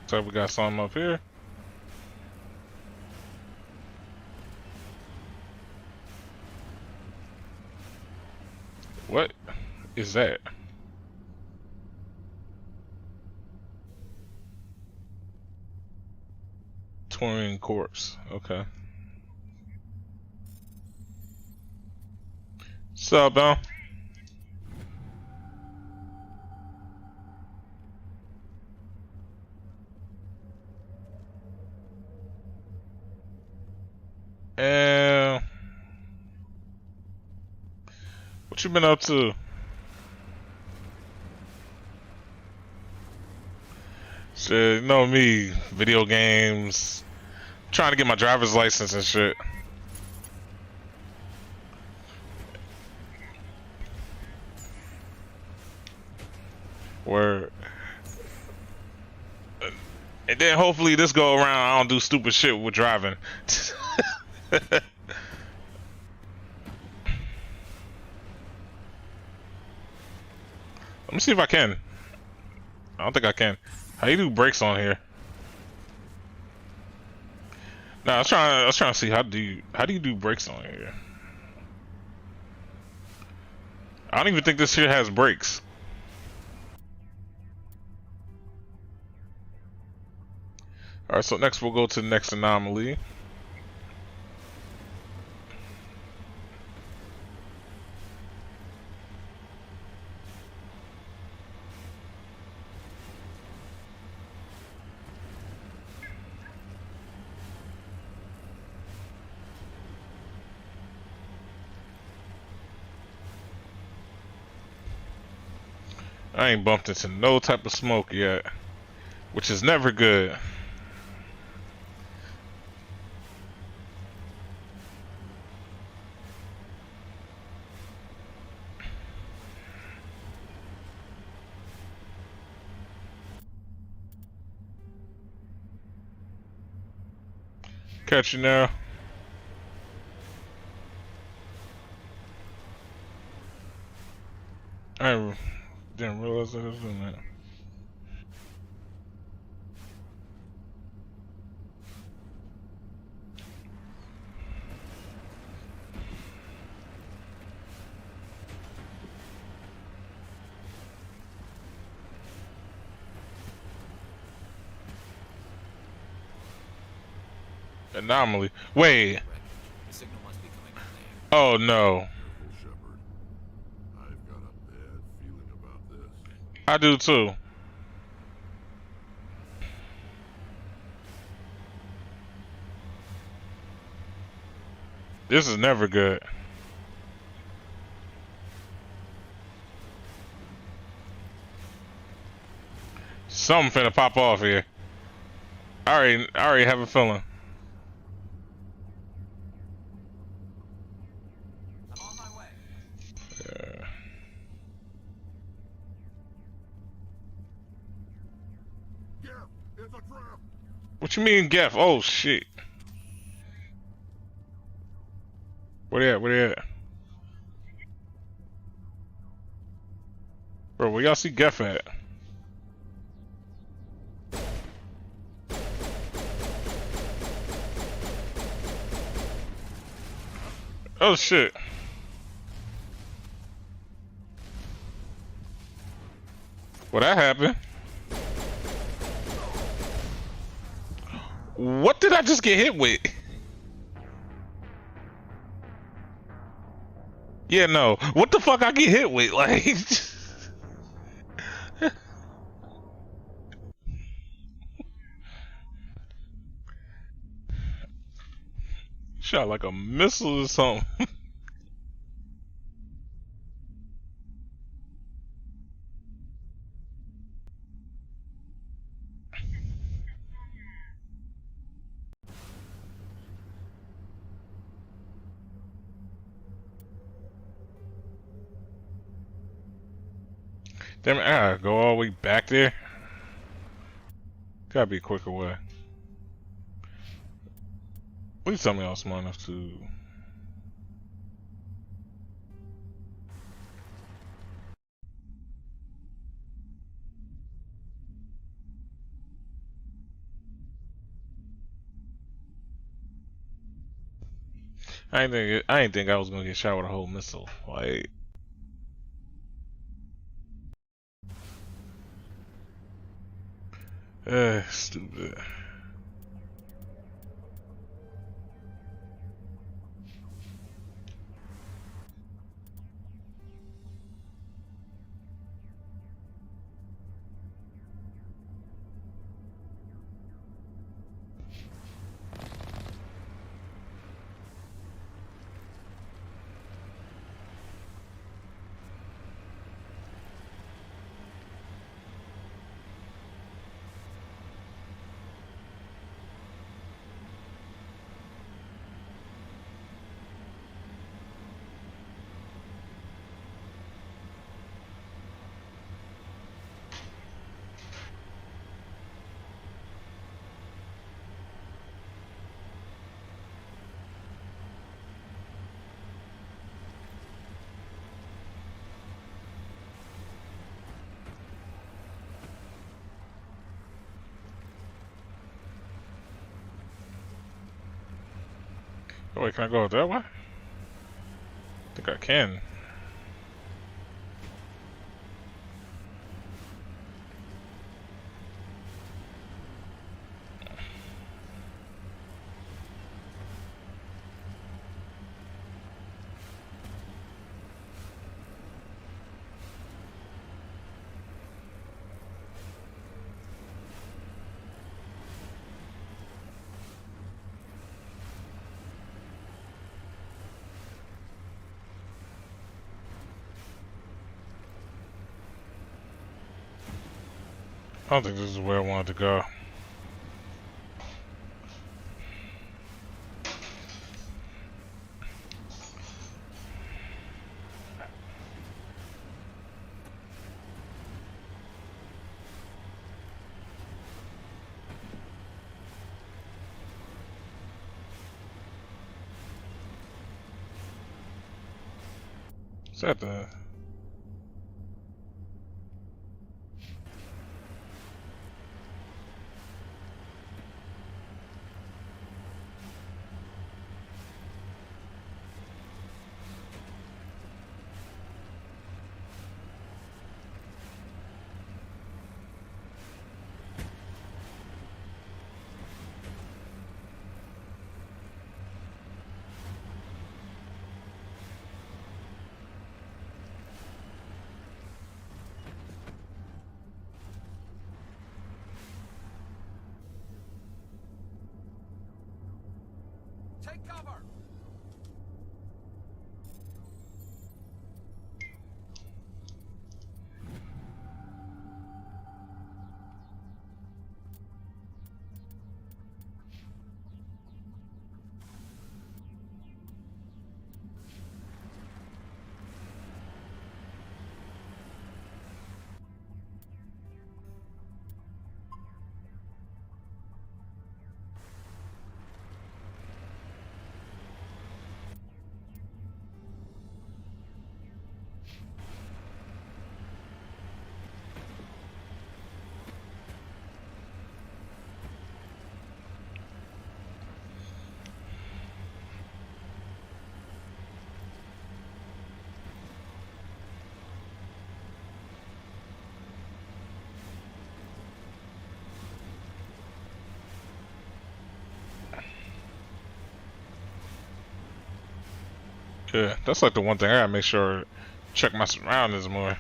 So we got something up here. What is that? Touring corpse. Okay. What's up, Bill? What you been up to? Shit, you know me, video games, trying to get my driver's license and shit. Word. And then hopefully this go around I don't do stupid shit with driving. Let me see if I can. I don't think I can. How you do brakes on here? Nah, I was trying to see how do you do brakes on here? I don't even think this here has brakes. Alright, so next we'll go to the next anomaly. I ain't bumped into no type of smoke yet, which is never good. Catch you now. I didn't realize I was doing that. Anomaly. Wait. The signal must be coming from there. Oh no. Shepard. I've got a bad feeling about this. I do too. This is never good. Something finna pop off here. I already have a feeling. I'm on my way. Yeah, it's a trap. What you mean, Geff? Oh shit. Where they at? Where they at? Bro, where y'all see Geff at? Oh shit. Well, that happened. What did I just get hit with? Yeah, no. What the fuck I get hit with? Like... Shot like a missile or something. Damn it, I gotta go all the way back there. Gotta be a quicker way. Please tell me I was smart enough to... I ain't think I was gonna get shot with a whole missile. Like... stupid. Oh wait, can I go that way? I think I can. I don't think this is where I wanted to go. Is that the... Yeah, that's like the one thing I gotta make sure, check my surroundings more.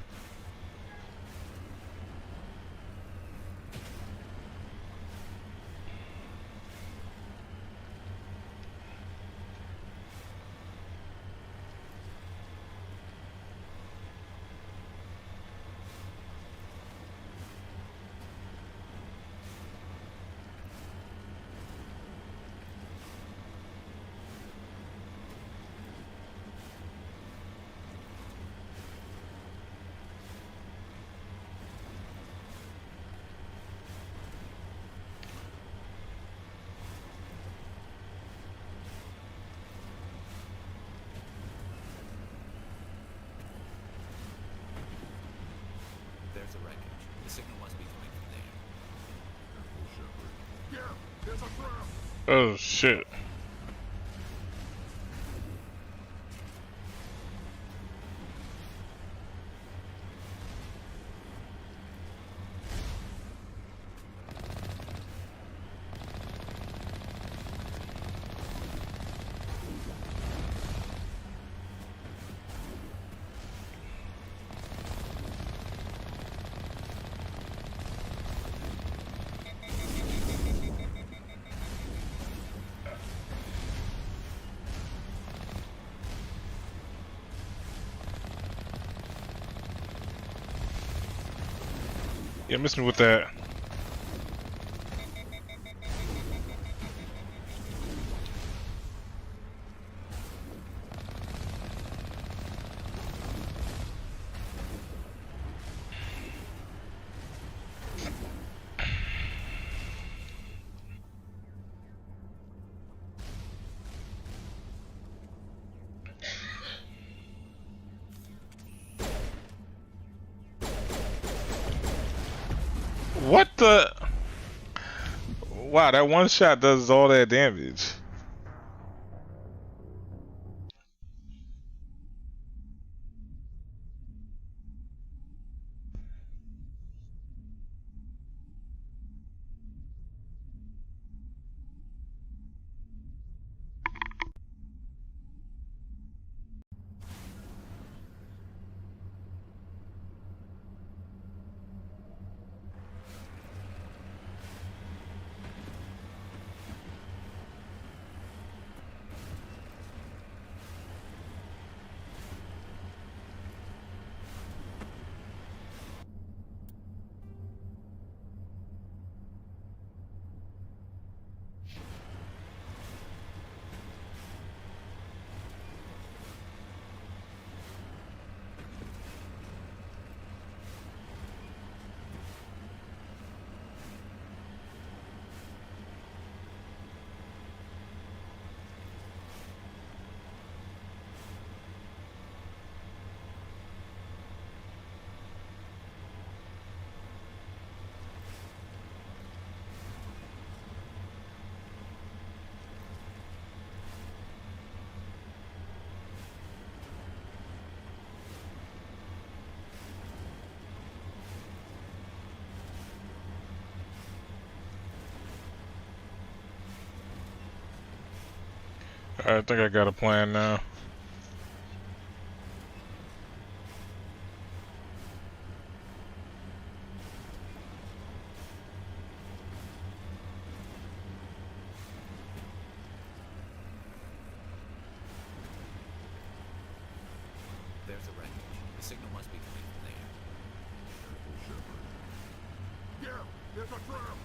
There's the wreckage. The signal must be coming from there. Yeah, there's a trap! Oh shit. Yeah, miss me with that. What the? Wow, that one shot does all that damage. I think I got a plan now. There's the wreckage. The signal must be coming from there. Yeah, there's a trap!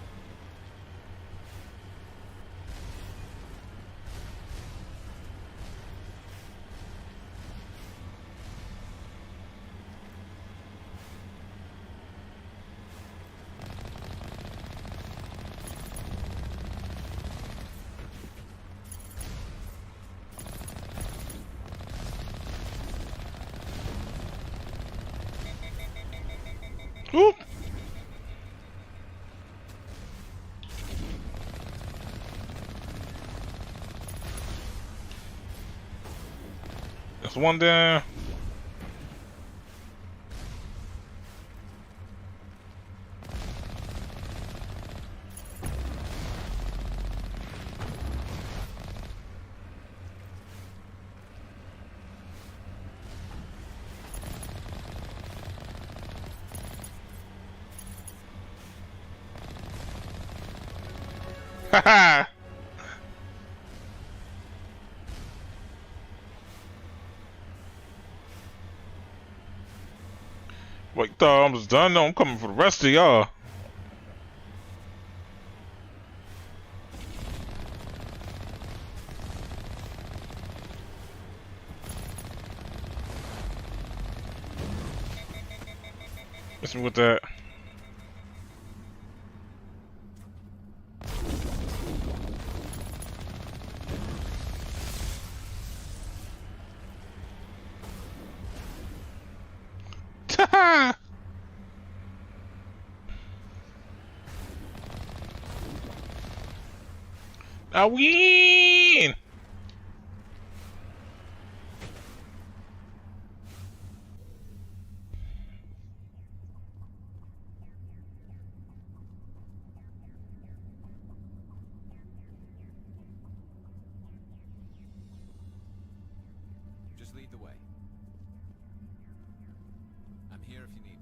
Whoop. There's one down. Haha. Wait, thought I was done? No, I'm coming for the rest of y'all. Listen with that. I win! Just lead the way. I'm here if you need me.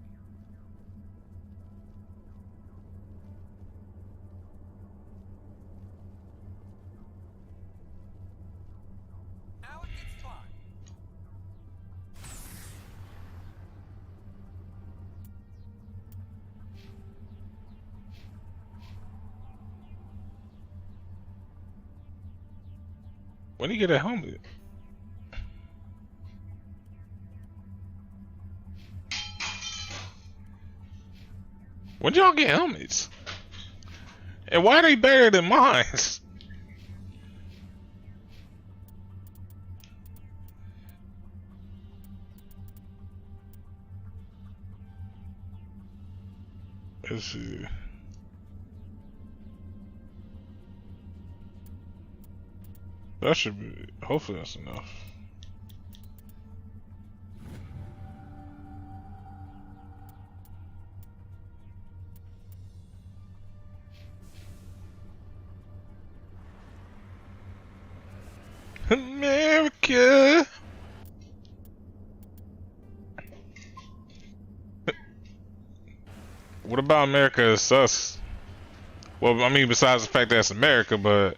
Now it gets fun. When do you get a helmet? When y'all get helmets? And why are they better than mine? Let's see. That should be, hopefully that's enough. America. What about America is sus? Well, I mean, besides the fact that it's America, but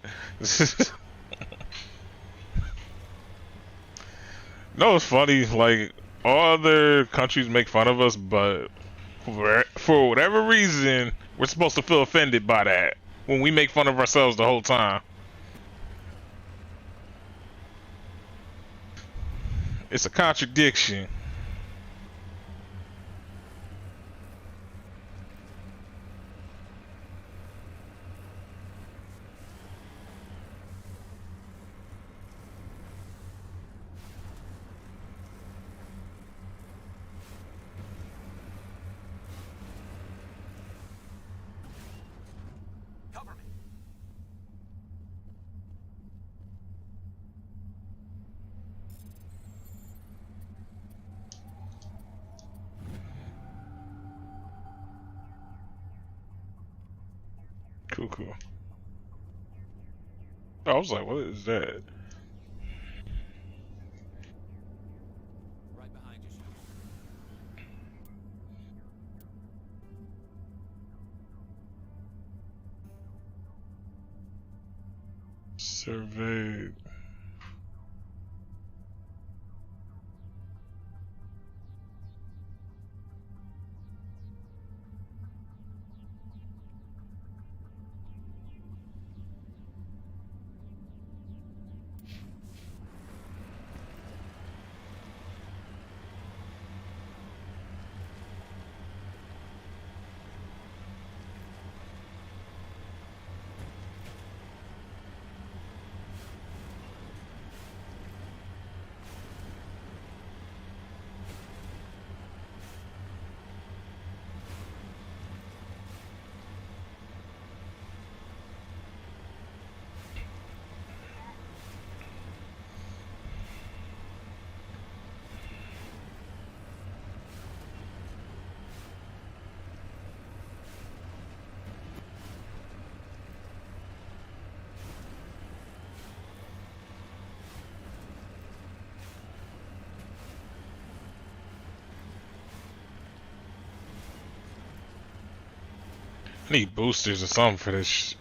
no, it's funny. Like all other countries make fun of us, but for whatever reason, we're supposed to feel offended by that when we make fun of ourselves the whole time. It's a contradiction. Cover me. Cool, cool. I was like, what is that? Right behind you, Sheriff. Surveyed. I need boosters or something for this.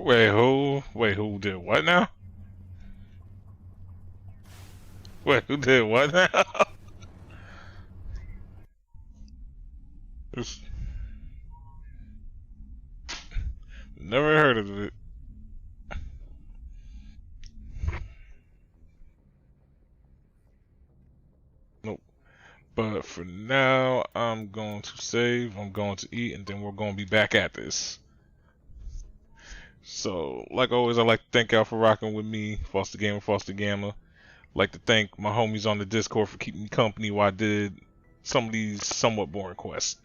Wait, who? Wait, who did what now? Wait, who did what now? Never heard of it. Nope. But for now, I'm going to save, I'm going to eat, and then we're going to be back at this. So, like always, I'd like to thank y'all for rocking with me, Foster Gamer, Foster Gamma. I'd like to thank my homies on the Discord for keeping me company while I did some of these somewhat boring quests.